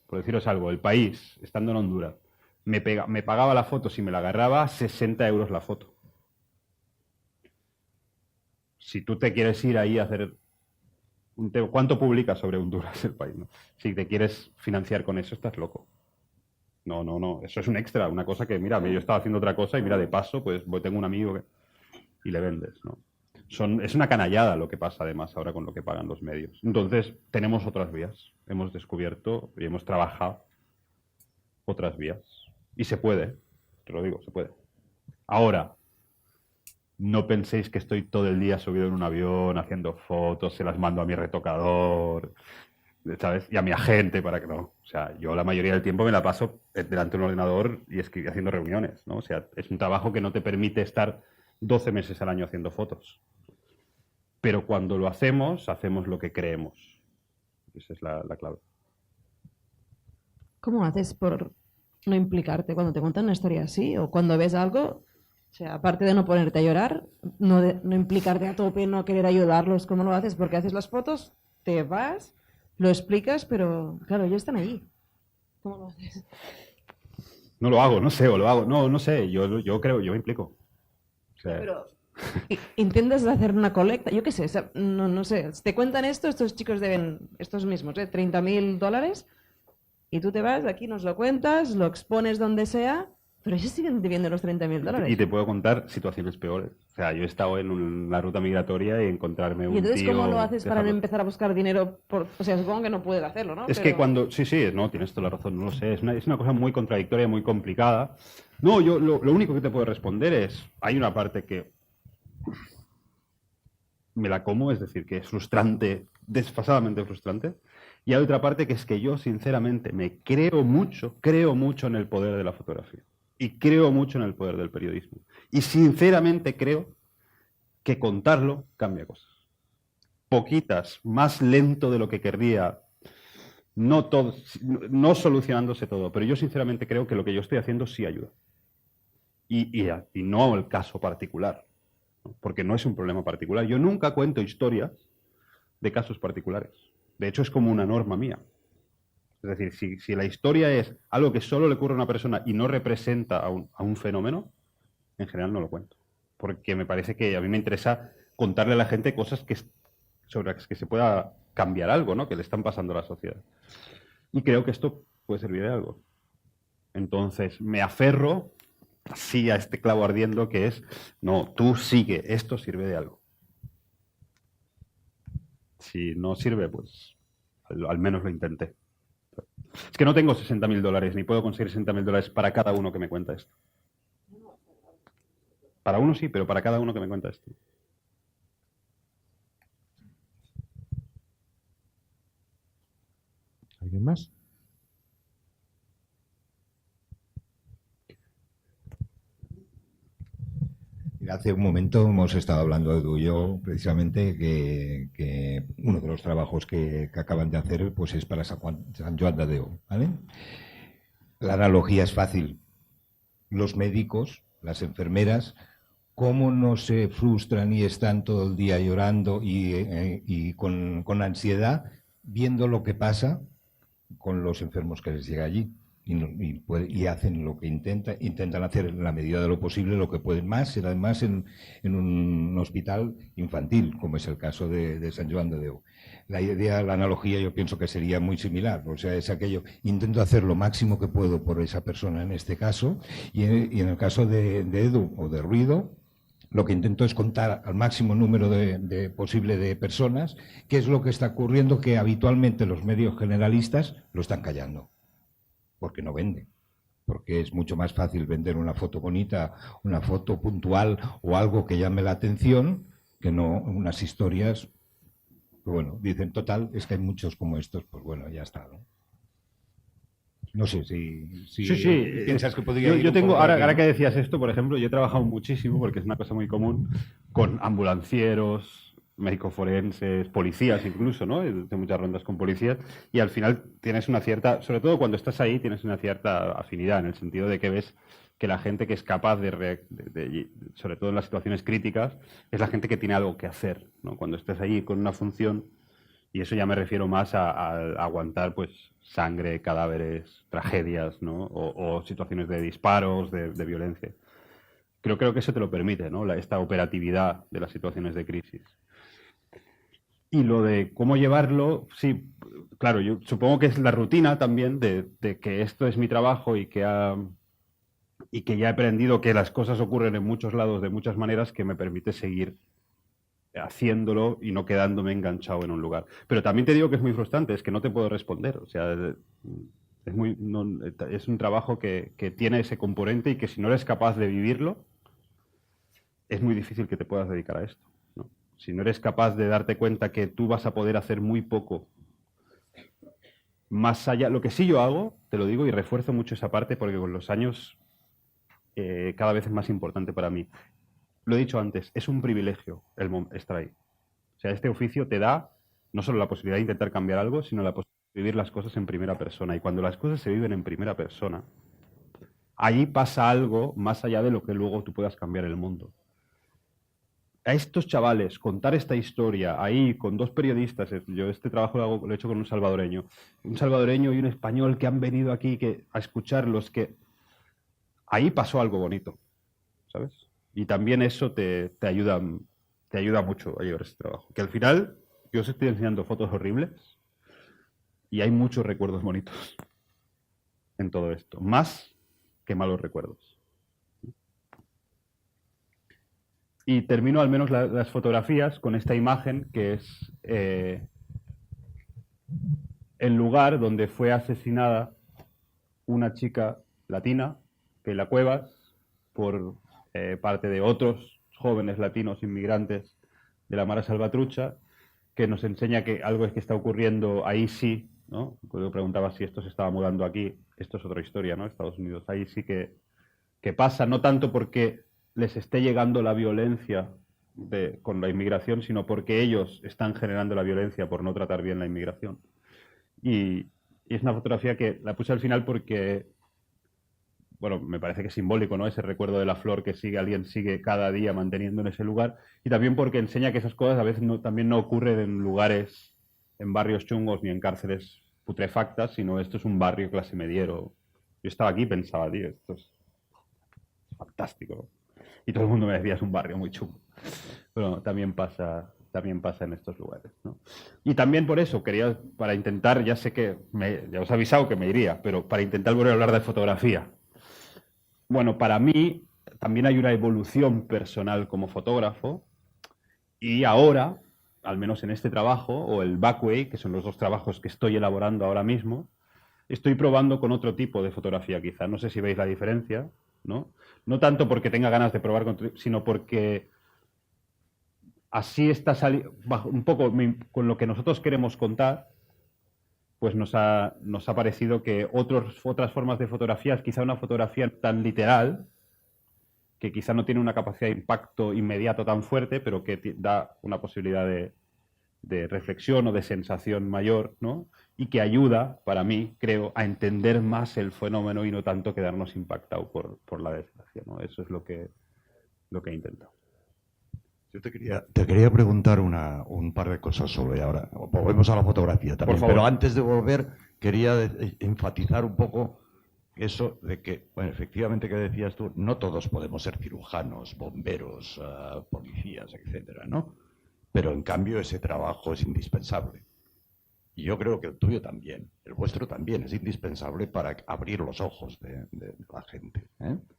por deciros algo, El País, estando en Honduras, me pagaba la foto, si me la agarraba, 60 euros la foto. Si tú te quieres ir ahí a hacer... ¿Cuánto publicas sobre Honduras El País? ¿No? Si te quieres financiar con eso, estás loco. No. Eso es un extra, una cosa que, mira, yo estaba haciendo otra cosa y mira, de paso, pues tengo un amigo y le vendes, ¿no? Es una canallada lo que pasa además ahora con lo que pagan los medios. Entonces, tenemos otras vías. Hemos descubierto y hemos trabajado otras vías. Y se puede, te lo digo, se puede. Ahora, no penséis que estoy todo el día subido en un avión haciendo fotos, se las mando a mi retocador, ¿sabes? Y a mi agente para que no. O sea, yo la mayoría del tiempo me la paso delante de un ordenador y haciendo reuniones, ¿no? O sea, es un trabajo que no te permite estar 12 meses al año haciendo fotos. Pero cuando lo hacemos lo que creemos. Esa es la clave. ¿Cómo haces por no implicarte cuando te cuentan una historia así? O cuando ves algo, o sea, aparte de no ponerte a llorar, no implicarte a tope, no querer ayudarlos, ¿cómo lo haces? Porque haces las fotos, te vas, lo explicas, pero claro, ellos están ahí. ¿Cómo lo haces? No lo hago, no sé, o lo hago. No sé, yo creo, yo me implico. O sea, pero intentas hacer una colecta, yo qué sé, no sé, te cuentan esto, estos chicos deben, estos mismos, $30.000, y tú te vas, aquí nos lo cuentas, lo expones donde sea, pero ellos siguen debiendo los $30.000. Y te puedo contar situaciones peores. O sea, yo he estado en una ruta migratoria y encontrarme un tío... ¿Y entonces cómo lo haces para no empezar a buscar dinero? O sea, supongo que no puedes hacerlo, ¿no? Es que cuando... Sí, no, tienes toda la razón, no lo sé. Es una cosa muy contradictoria, muy complicada. No, yo lo único que te puedo responder es... Hay una parte que me la como, es decir, que es frustrante, desfasadamente frustrante. Y hay otra parte que es que yo, sinceramente, me creo mucho en el poder de la fotografía. Y creo mucho en el poder del periodismo. Y sinceramente creo que contarlo cambia cosas. Poquitas, más lento de lo que querría, no solucionándose todo, pero yo sinceramente creo que lo que yo estoy haciendo sí ayuda. Y no el caso particular, ¿no? Porque no es un problema particular. Yo nunca cuento historias de casos particulares. De hecho, es como una norma mía. Es decir, si la historia es algo que solo le ocurre a una persona y no representa a un fenómeno, en general no lo cuento. Porque me parece que a mí me interesa contarle a la gente cosas sobre las que se pueda cambiar algo, ¿no? Que le están pasando a la sociedad. Y creo que esto puede servir de algo. Entonces, me aferro así a este clavo ardiendo que es, no, tú sigue, esto sirve de algo. Si no sirve, pues al menos lo intenté. Es que no tengo $60.000, ni puedo conseguir $60.000 para cada uno que me cuenta esto. Para uno sí, pero para cada uno que me cuenta esto. ¿Alguien más? Hace un momento hemos estado hablando tú y yo precisamente que uno de los trabajos que acaban de hacer pues es para San Joan de Déu, ¿vale? La analogía es fácil. Los médicos, las enfermeras cómo no se frustran y están todo el día llorando y con ansiedad, viendo lo que pasa con los enfermos que les llega allí. Y hacen lo que intentan hacer en la medida de lo posible lo que pueden más, y además en un hospital infantil, como es el caso de Sant Joan de Déu. La idea, la analogía, yo pienso que sería muy similar, o sea, es aquello, intento hacer lo máximo que puedo por esa persona en este caso, y en el caso de Edu o de Ruido, lo que intento es contar al máximo número posible de personas qué es lo que está ocurriendo, que habitualmente los medios generalistas lo están callando. Porque no vende, porque es mucho más fácil vender una foto bonita, una foto puntual o algo que llame la atención, que no unas historias. Pero bueno, dicen, total, es que hay muchos como estos, pues bueno, ya está, ¿no? No sé si piensas que podría ir yo un tengo, poco ahora que decías esto, por ejemplo, yo he trabajado muchísimo, porque es una cosa muy común, con ambulancieros, médicos forenses, policías incluso, ¿no? Tengo muchas rondas con policías y al final tienes una cierta, sobre todo cuando estás ahí, tienes una cierta afinidad en el sentido de que ves que la gente que es capaz sobre todo en las situaciones críticas, es la gente que tiene algo que hacer, ¿no? Cuando estás ahí con una función, y eso ya me refiero más a aguantar pues sangre, cadáveres, tragedias, ¿no? O situaciones de disparos, de violencia. Creo que eso te lo permite, ¿no? Esta operatividad de las situaciones de crisis. Y lo de cómo llevarlo, sí, claro, yo supongo que es la rutina también de que esto es mi trabajo y que ya he aprendido que las cosas ocurren en muchos lados de muchas maneras, que me permite seguir haciéndolo y no quedándome enganchado en un lugar. Pero también te digo que es muy frustrante, es que no te puedo responder. O sea, es un trabajo que tiene ese componente y que si no eres capaz de vivirlo, es muy difícil que te puedas dedicar a esto. Si no eres capaz de darte cuenta que tú vas a poder hacer muy poco más allá. Lo que sí yo hago, te lo digo y refuerzo mucho esa parte porque con los años cada vez es más importante para mí. Lo he dicho antes, es un privilegio estar ahí. O sea, este oficio te da no solo la posibilidad de intentar cambiar algo, sino la posibilidad de vivir las cosas en primera persona. Y cuando las cosas se viven en primera persona, allí pasa algo más allá de lo que luego tú puedas cambiar el mundo. A estos chavales, contar esta historia ahí con dos periodistas, yo este trabajo lo he hecho con un salvadoreño y un español que han venido aquí a escucharlos, que ahí pasó algo bonito, ¿sabes? Y también eso te ayuda mucho a llevar este trabajo. Que al final yo os estoy enseñando fotos horribles y hay muchos recuerdos bonitos en todo esto, más que malos recuerdos. Y termino al menos las fotografías con esta imagen que es el lugar donde fue asesinada una chica latina, Keila Cuevas, por parte de otros jóvenes latinos inmigrantes de la Mara Salvatrucha, que nos enseña que algo es que está ocurriendo ahí sí, ¿no? Yo preguntaba si esto se estaba mudando aquí, esto es otra historia, ¿no? Estados Unidos, ahí sí que pasa, no tanto porque les esté llegando la violencia con la inmigración, sino porque ellos están generando la violencia por no tratar bien la inmigración. Y es una fotografía que la puse al final porque, bueno, me parece que es simbólico, ¿no? Ese recuerdo de la flor que alguien sigue cada día manteniendo en ese lugar, y también porque enseña que esas cosas a veces también no ocurren en lugares, en barrios chungos ni en cárceles putrefactas, sino esto es un barrio clase mediero. Yo estaba aquí y pensaba, tío, esto es fantástico. Y todo el mundo me decía, es un barrio muy chungo. Pero también pasa en estos lugares, ¿no? Y también por eso quería, para intentar, ya sé que ya os he avisado que me iría, pero para intentar volver a hablar de fotografía. Bueno, para mí también hay una evolución personal como fotógrafo, y ahora, al menos en este trabajo, o el Backway, que son los dos trabajos que estoy elaborando ahora mismo, estoy probando con otro tipo de fotografía quizá. No sé si veis la diferencia, ¿no? No tanto porque tenga ganas de probar, sino porque así está saliendo, un poco con lo que nosotros queremos contar, pues nos ha parecido que otras formas de fotografías, quizá una fotografía tan literal, que quizá no tiene una capacidad de impacto inmediato tan fuerte, pero que da una posibilidad de reflexión o de sensación mayor, ¿no? Y que ayuda, para mí, creo, a entender más el fenómeno y no tanto quedarnos impactados por la desgracia, ¿no? Eso es lo que lo que he intentado. Yo te quería preguntar un par de cosas sobre ahora. Volvemos a la fotografía también, pero antes de volver quería enfatizar un poco eso de que, bueno, efectivamente que decías tú, no todos podemos ser cirujanos, bomberos, policías, etcétera, ¿no? Pero en cambio ese trabajo es indispensable. Y yo creo que el tuyo también, el vuestro también, es indispensable para abrir los ojos de la gente,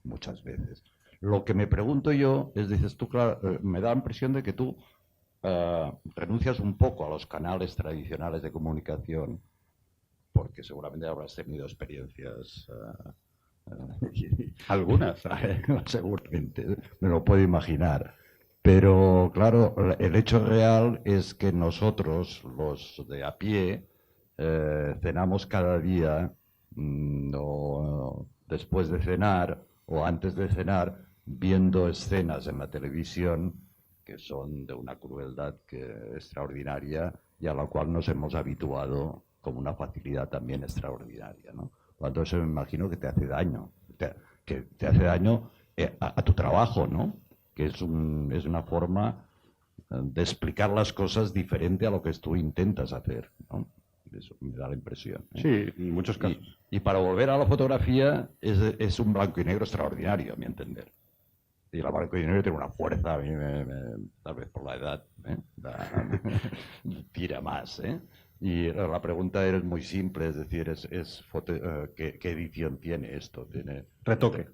muchas veces. Lo que me pregunto yo es, dices tú, claro, me da la impresión de que tú renuncias un poco a los canales tradicionales de comunicación, porque seguramente habrás tenido experiencias... Algunas. Seguramente, me lo puedo imaginar. Pero, claro, el hecho real es que nosotros, los de a pie, cenamos cada día, o después de cenar, o antes de cenar, viendo escenas en la televisión que son de una crueldad extraordinaria y a la cual nos hemos habituado con una facilidad también extraordinaria, ¿no? Cuando eso me imagino que te hace daño, que te hace daño a tu trabajo, ¿no? Que es una forma de explicar las cosas diferente a lo que tú intentas hacer, ¿no? Eso me da la impresión, ¿eh? Sí, en muchos casos. Y para volver a la fotografía es un blanco y negro extraordinario, a mi entender. Y el blanco y negro tiene una fuerza, a mí tal vez por la edad, tira más, ¿eh? Y la pregunta es muy simple, es decir, ¿qué edición tiene esto? ¿Tiene retoque?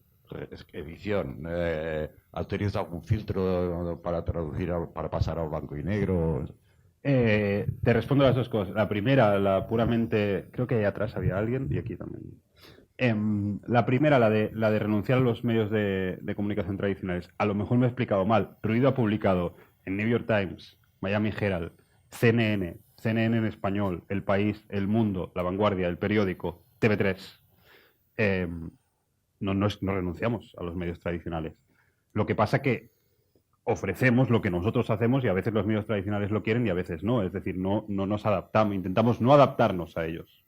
Edición. ¿Has tenido algún filtro para traducir, para pasar al blanco y negro? Te respondo las dos cosas. La primera, la puramente... Creo que ahí atrás había alguien y aquí también. La primera, la de renunciar a los medios de comunicación tradicionales. A lo mejor me he explicado mal. Ruido ha publicado en New York Times, Miami Herald, CNN en español, El País, El Mundo, La Vanguardia, El Periódico, TV3. No renunciamos a los medios tradicionales. Lo que pasa que ofrecemos lo que nosotros hacemos y a veces los medios tradicionales lo quieren y a veces no. Es decir, no nos adaptamos, intentamos no adaptarnos a ellos.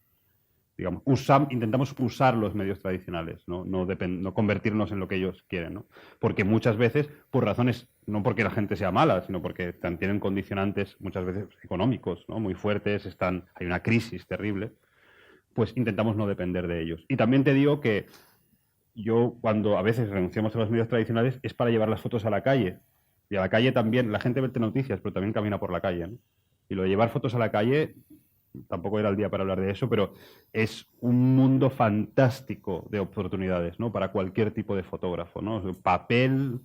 Digamos, intentamos usar los medios tradicionales, no convertirnos en lo que ellos quieren, ¿no? Porque muchas veces, por razones, no porque la gente sea mala, sino porque tienen condicionantes muchas veces económicos, ¿no? Muy fuertes, hay una crisis terrible, pues intentamos no depender de ellos. Y también te digo que yo, cuando a veces renunciamos a los medios tradicionales, es para llevar las fotos a la calle. Y a la calle también, la gente ve noticias, pero también camina por la calle, ¿no? Y lo de llevar fotos a la calle... Tampoco era el día para hablar de eso, pero es un mundo fantástico de oportunidades, ¿no? Para cualquier tipo de fotógrafo, ¿no? Papel,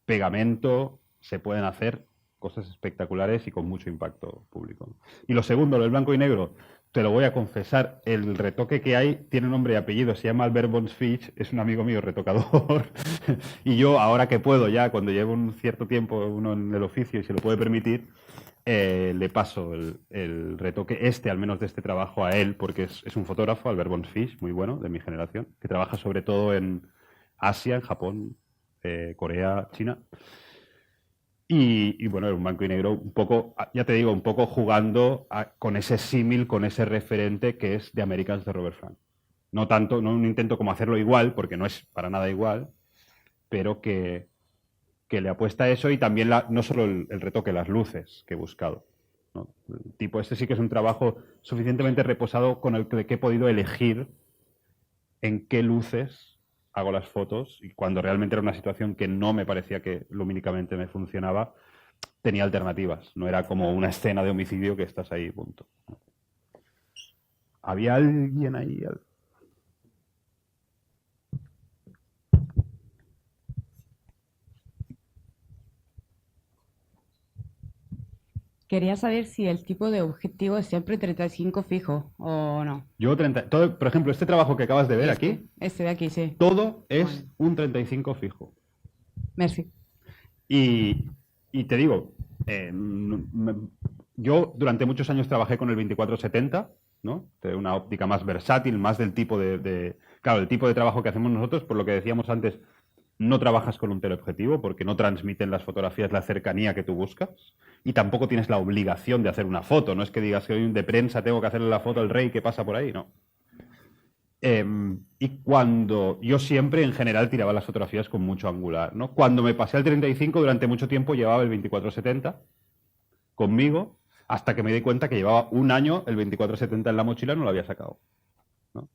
pegamento, se pueden hacer cosas espectaculares y con mucho impacto público, ¿no? Y lo segundo, lo del blanco y negro, te lo voy a confesar, el retoque que hay tiene nombre y apellido, se llama Albert Bonsfich, es un amigo mío retocador, y yo ahora que puedo ya, cuando llevo un cierto tiempo uno en el oficio y se lo puede permitir, le paso el retoque al menos de este trabajo a él, porque es un fotógrafo, Albert Bonsfich, muy bueno, de mi generación, que trabaja sobre todo en Asia, en Japón, Corea, China. Y bueno, era un blanco y negro un poco, ya te digo, un poco jugando con ese símil, con ese referente que es The Americans de Robert Frank. No tanto, no un intento como hacerlo igual, porque no es para nada igual, pero que le apuesta a eso y también no solo el retoque, las luces que he buscado, ¿no? Tipo, este sí que es un trabajo suficientemente reposado con el que he podido elegir en qué luces hago las fotos y cuando realmente era una situación que no me parecía que lumínicamente me funcionaba, tenía alternativas. No era como una escena de homicidio que estás ahí, punto. ¿Había alguien ahí? Quería saber si el tipo de objetivo es siempre 35 fijo o no. Yo por ejemplo, este trabajo que acabas de ver aquí, Este de aquí, sí. todo es un 35 fijo. Merci. Y te digo, yo durante muchos años trabajé con el 24-70, ¿no? De una óptica más versátil, más del tipo claro, el tipo de trabajo que hacemos nosotros, por lo que decíamos antes, no trabajas con un teleobjetivo porque no transmiten las fotografías la cercanía que tú buscas y tampoco tienes la obligación de hacer una foto. No es que digas que hoy de prensa tengo que hacerle la foto al rey que pasa por ahí, no. Y cuando yo siempre, en general, tiraba las fotografías con mucho angular, ¿no? Cuando me pasé al 35, durante mucho tiempo llevaba el 24-70 conmigo, hasta que me di cuenta que llevaba un año el 24-70 en la mochila y no lo había sacado, ¿no?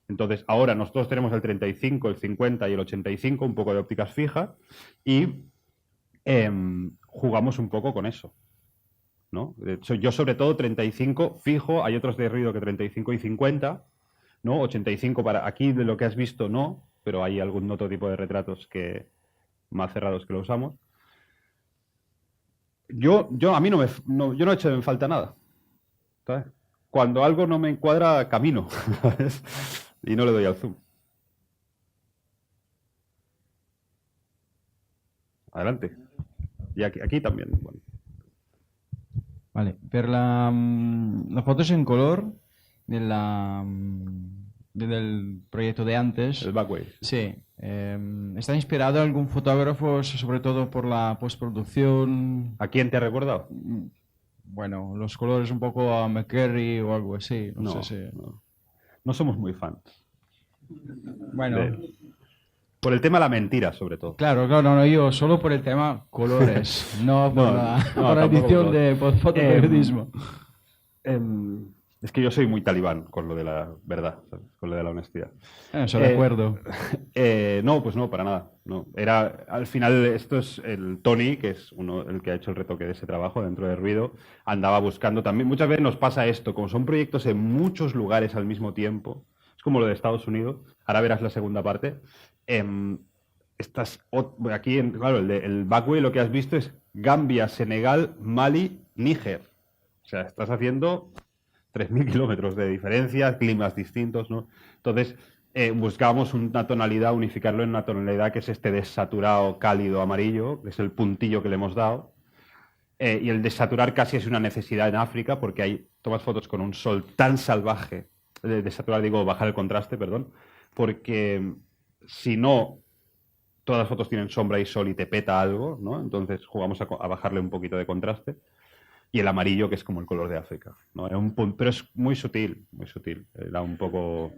Entonces, ahora nosotros tenemos el 35, el 50 y el 85, un poco de ópticas fijas, y jugamos un poco con eso, ¿no? De hecho, yo sobre todo 35 fijo, hay otros de ruido que 35 y 50, ¿no? 85 para aquí, de lo que has visto, no, pero hay algún otro tipo de retratos que más cerrados que lo usamos. A mí yo no he hecho en falta nada, ¿sabes? Cuando algo no me encuadra, camino, ¿sabes? Y no le doy al zoom. Adelante. Y aquí también. Bueno. Vale, per la fotos en color del proyecto de antes. El Backway. Sí. ¿Está inspirado algún fotógrafo, sobre todo por la postproducción? ¿A quién te ha recordado? Bueno, los colores un poco a McCurry o algo así. No sé si... No somos muy fans. Bueno. Por el tema de la mentira, sobre todo. Claro, no, yo solo por el tema colores, no por la edición de fotoperiodismo. Es que yo soy muy talibán con lo de la verdad, ¿sabes? Con lo de la honestidad. Eso de acuerdo. No, pues no, para nada. No. Al final, esto es el Tony, que es el que ha hecho el retoque de ese trabajo dentro de Ruido, andaba buscando también. Muchas veces nos pasa esto, como son proyectos en muchos lugares al mismo tiempo. Es como lo de Estados Unidos. Ahora verás la segunda parte. Aquí, claro, el Backway lo que has visto es Gambia, Senegal, Mali, Níger. O sea, estás haciendo 3.000 kilómetros de diferencia, climas distintos, ¿no? Entonces, buscábamos una tonalidad, unificarlo en una tonalidad que es este desaturado, cálido, amarillo, que es el puntillo que le hemos dado. Y el desaturar casi es una necesidad en África, porque tomas fotos con un sol tan salvaje, desaturar digo, bajar el contraste, perdón, porque si no, todas las fotos tienen sombra y sol y te peta algo, ¿no? Entonces jugamos a bajarle un poquito de contraste. Y el amarillo, que es como el color de África, ¿no? Era pero es muy sutil, muy sutil. Era un poco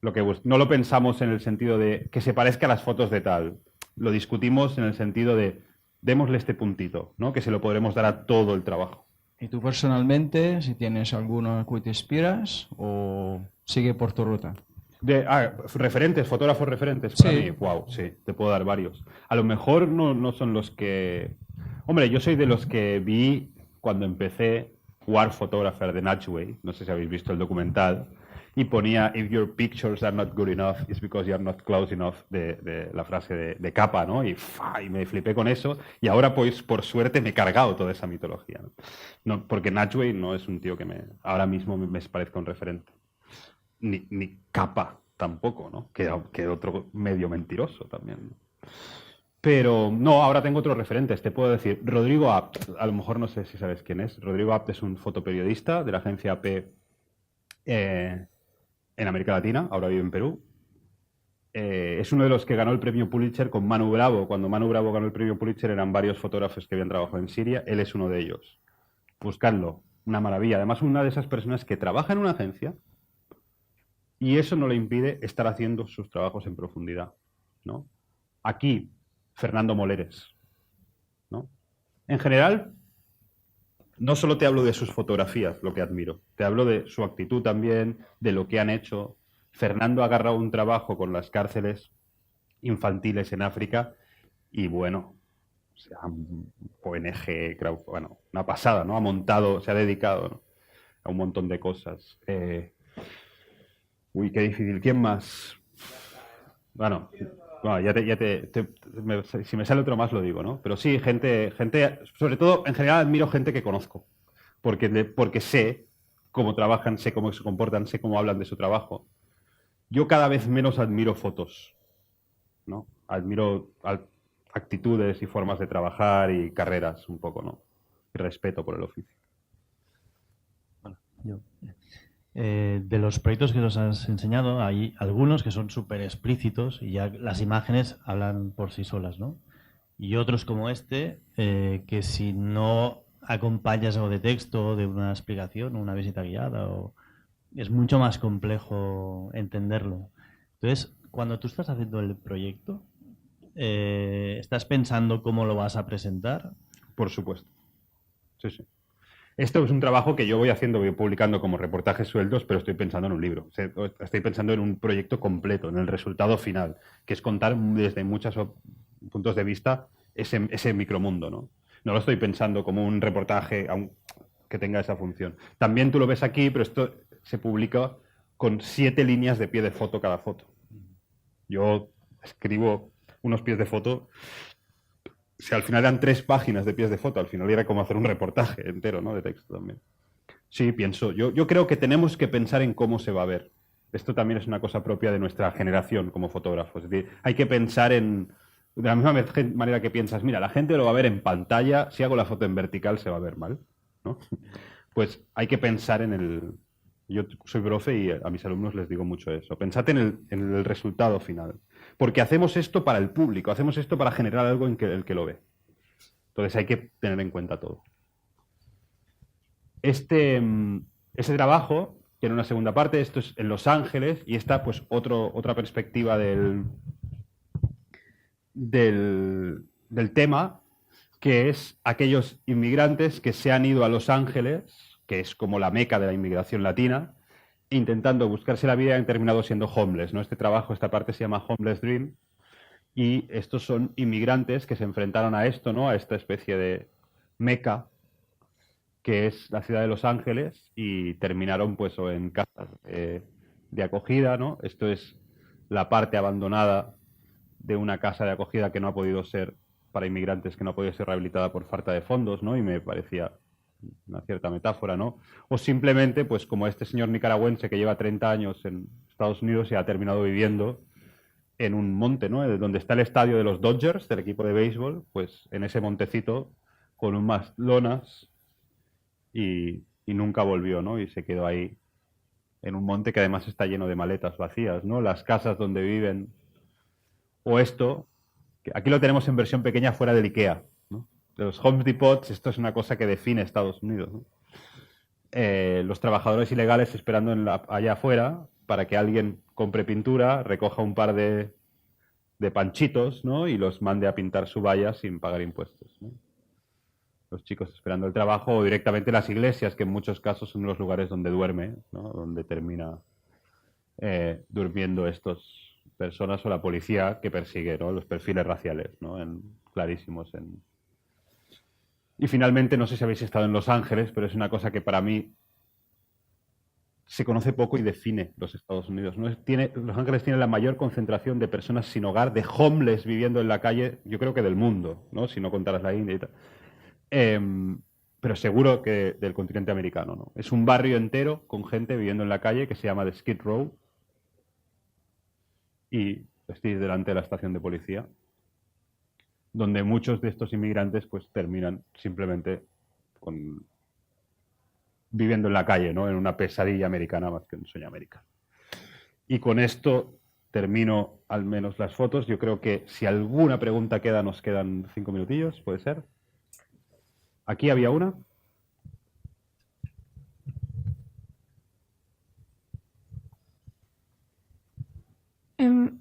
lo que no lo pensamos en el sentido de que se parezca a las fotos de tal. Lo discutimos en el sentido de démosle este puntito, ¿no? Que se lo podremos dar a todo el trabajo. ¿Y tú personalmente, si tienes alguno que te inspiras o sigue por tu ruta? Referentes, fotógrafos referentes para mí, wow, sí, te puedo dar varios. A lo mejor no son los que... Hombre, yo soy de los que vi cuando empecé War Photographer de Natchway, no sé si habéis visto el documental, y ponía "If your pictures are not good enough, it's because you are not close enough", de la frase de Capa, ¿no? Y me flipé con eso, y ahora pues por suerte me he cargado toda esa mitología, ¿no? Porque Natchway no es un tío que ahora mismo me parezca un referente. Ni Capa tampoco, ¿no? Que otro medio mentiroso también, ¿no? Pero no, ahora tengo otros referentes. Te puedo decir, Rodrigo Apt, a lo mejor no sé si sabes quién es. Rodrigo Apt es un fotoperiodista de la agencia AP en América Latina, ahora vive en Perú. Es uno de los que ganó el premio Pulitzer con Manu Bravo. Cuando Manu Bravo ganó el premio Pulitzer eran varios fotógrafos que habían trabajado en Siria. Él es uno de ellos. Buscadlo, una maravilla. Además, una de esas personas que trabaja en una agencia y eso no le impide estar haciendo sus trabajos en profundidad, ¿no? Aquí, Fernando Moleres, ¿no? En general, no solo te hablo de sus fotografías, lo que admiro, te hablo de su actitud también, de lo que han hecho. Fernando ha agarrado un trabajo con las cárceles infantiles en África y bueno, o sea, ONG, bueno, una pasada, ¿no? Ha montado, se ha dedicado, ¿no? A un montón de cosas. Uy, qué difícil. ¿Quién más? Bueno, si me sale otro más lo digo, ¿no? Pero sí, gente, sobre todo, en general admiro gente que conozco, porque sé cómo trabajan, sé cómo se comportan, sé cómo hablan de su trabajo. Yo cada vez menos admiro fotos, ¿no? Admiro actitudes y formas de trabajar y carreras un poco, ¿no? Y respeto por el oficio. Bueno, yo... de los proyectos que nos has enseñado, hay algunos que son súper explícitos y ya las imágenes hablan por sí solas, ¿no? Y otros como este, que si no acompañas algo de texto, de una explicación, una visita guiada, es mucho más complejo entenderlo. Entonces, cuando tú estás haciendo el proyecto, ¿estás pensando cómo lo vas a presentar? Por supuesto. Sí, sí. Esto es un trabajo que yo voy haciendo, voy publicando como reportajes sueltos, pero estoy pensando en un libro. Estoy pensando en un proyecto completo, en el resultado final, que es contar desde muchos puntos de vista ese micromundo, ¿no? No lo estoy pensando como un reportaje que tenga esa función. También tú lo ves aquí, pero esto se publica con 7 líneas de pie de foto cada foto. Yo escribo unos pies de foto. Si al final eran 3 páginas de pies de foto, al final era como hacer un reportaje entero, ¿no? De texto también. Sí, pienso. Yo creo que tenemos que pensar en cómo se va a ver. Esto también es una cosa propia de nuestra generación como fotógrafos. Es decir, hay que pensar de la misma manera que piensas, mira, la gente lo va a ver en pantalla, si hago la foto en vertical se va a ver mal, ¿no? Pues hay que pensar Yo soy profe y a mis alumnos les digo mucho eso. Pensad en el resultado final. Porque hacemos esto para el público, hacemos esto para generar algo en el que lo ve. Entonces hay que tener en cuenta todo. Ese trabajo tiene una segunda parte, esto es en Los Ángeles, y está pues otra perspectiva del tema, que es aquellos inmigrantes que se han ido a Los Ángeles, que es como la meca de la inmigración latina, intentando buscarse la vida y han terminado siendo homeless, ¿no? Esta parte se llama Homeless Dream, y estos son inmigrantes que se enfrentaron a esto, ¿no? A esta especie de meca que es la ciudad de Los Ángeles, y terminaron pues o en casas de acogida, ¿no? Esto es la parte abandonada de una casa de acogida que no ha podido ser, para inmigrantes, que no ha podido ser rehabilitada por falta de fondos, ¿no? Y me parecía una cierta metáfora, ¿no? O simplemente, pues como este señor nicaragüense que lleva 30 años en Estados Unidos y ha terminado viviendo en un monte, ¿no? Donde está el estadio de los Dodgers, del equipo de béisbol, pues en ese montecito con unas lonas y nunca volvió, ¿no? Y se quedó ahí en un monte que además está lleno de maletas vacías, ¿no? Las casas donde viven. O esto, que aquí lo tenemos en versión pequeña fuera del IKEA, ¿no? De los Home Depots, esto es una cosa que define Estados Unidos, ¿no? Los trabajadores ilegales esperando allá afuera para que alguien compre pintura, recoja un par de panchitos, ¿no? Y los mande a pintar su valla sin pagar impuestos, ¿no? Los chicos esperando el trabajo, o directamente las iglesias, que en muchos casos son los lugares donde duerme, ¿no? Donde termina durmiendo estas personas, o la policía que persigue, ¿no? Los perfiles raciales, ¿no? Clarísimos. Y finalmente, no sé si habéis estado en Los Ángeles, pero es una cosa que para mí se conoce poco y define los Estados Unidos, ¿no? Los Ángeles tiene la mayor concentración de personas sin hogar, de homeless viviendo en la calle, yo creo que del mundo, ¿no? Si no contaras la India y tal. Pero seguro que del continente americano, ¿no? Es un barrio entero con gente viviendo en la calle que se llama The Skid Row, y estoy delante de la estación de policía, donde muchos de estos inmigrantes pues terminan simplemente viviendo en la calle, ¿no? En una pesadilla americana más que un sueño americano. Y con esto termino al menos las fotos. Yo creo que si alguna pregunta queda, nos quedan 5 minutillos, ¿puede ser? Aquí había una.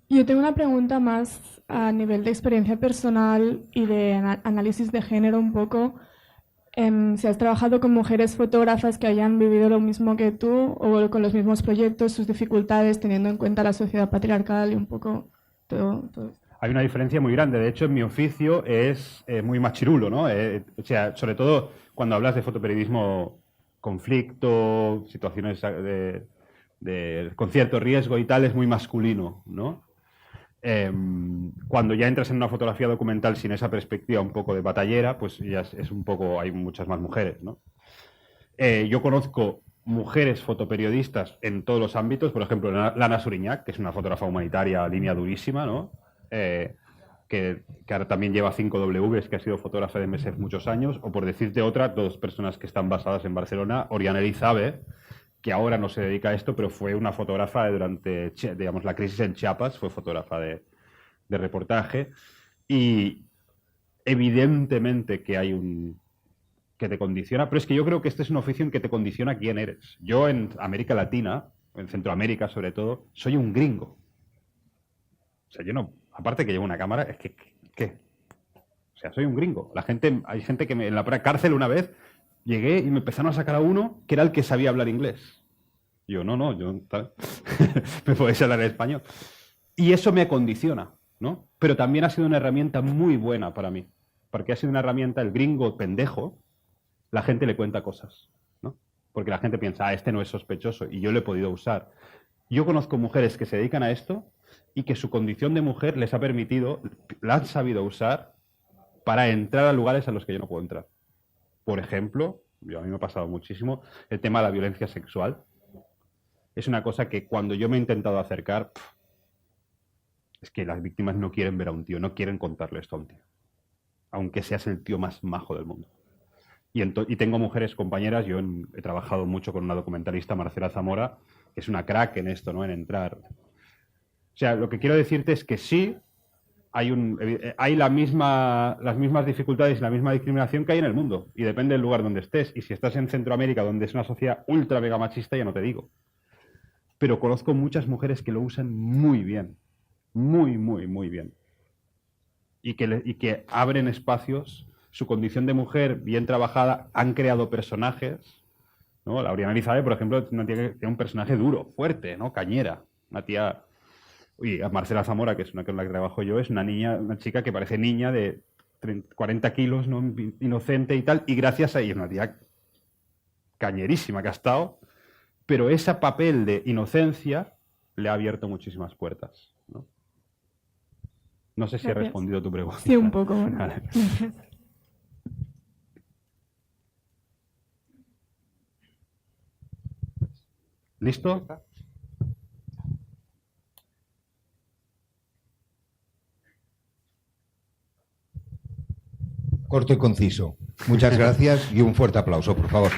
Yo tengo una pregunta más a nivel de experiencia personal y de análisis de género un poco. Si has trabajado con mujeres fotógrafas que hayan vivido lo mismo que tú o con los mismos proyectos, sus dificultades, teniendo en cuenta la sociedad patriarcal y un poco todo. Hay una diferencia muy grande. De hecho, en mi oficio es muy machirulo, ¿no? O sea, sobre todo cuando hablas de fotoperiodismo, conflicto, situaciones con cierto riesgo y tal, es muy masculino, ¿no? Cuando ya entras en una fotografía documental sin esa perspectiva un poco de batallera, pues ya es un poco, hay muchas más mujeres, ¿no? Yo conozco mujeres fotoperiodistas en todos los ámbitos, por ejemplo, Lana Suriñac, que es una fotógrafa humanitaria, línea durísima, ¿no? Que ahora también lleva 5Ws, que ha sido fotógrafa de MSF muchos años, o por decirte otra, 2 personas que están basadas en Barcelona, Oriana Elizabe, que ahora no se dedica a esto, pero fue una fotógrafa durante, digamos, la crisis en Chiapas, fue fotógrafa de reportaje, y evidentemente que que te condiciona, pero es que yo creo que este es un oficio en que te condiciona quién eres. Yo en América Latina, en Centroamérica sobre todo, soy un gringo. O sea, yo no, aparte que llevo una cámara, es que, ¿qué? O sea, soy un gringo. Hay gente que en la cárcel una vez llegué y me empezaron a sacar a uno que era el que sabía hablar inglés. Yo, no, yo me podéis hablar español. Y eso me condiciona, ¿no? Pero también ha sido una herramienta muy buena para mí, porque ha sido una herramienta, el gringo pendejo, la gente le cuenta cosas, ¿no? Porque la gente piensa, este no es sospechoso, y yo lo he podido usar. Yo conozco mujeres que se dedican a esto y que su condición de mujer les ha permitido, la han sabido usar para entrar a lugares a los que yo no puedo entrar. Por ejemplo, a mí me ha pasado muchísimo, el tema de la violencia sexual. Es una cosa que cuando yo me he intentado acercar, es que las víctimas no quieren ver a un tío, no quieren contarle esto a un tío, aunque seas el tío más majo del mundo. Y tengo mujeres compañeras, yo he trabajado mucho con una documentalista, Marcela Zamora, que es una crack en esto, ¿no? En entrar. O sea, lo que quiero decirte es que sí, hay las mismas dificultades y la misma discriminación que hay en el mundo, y depende del lugar donde estés. Y si estás en Centroamérica, donde es una sociedad ultra mega machista, ya no te digo. Pero conozco muchas mujeres que lo usan muy bien, muy, muy, muy bien. Y que abren espacios, su condición de mujer bien trabajada, han creado personajes, ¿no? Lauriana Elizabeth, por ejemplo, es una tía que tiene un personaje duro, fuerte, ¿no? Cañera. Una tía... Y Marcela Zamora, que es una con la que trabajo yo, es una chica que parece niña de 40 kilos, ¿no? Inocente y tal, y gracias a ella es una tía cañerísima que ha estado, pero ese papel de inocencia le ha abierto muchísimas puertas, ¿no? No sé si he respondido a tu pregunta. Sí, un poco. Vale. ¿Listo? Corto y conciso. Muchas gracias y un fuerte aplauso, por favor.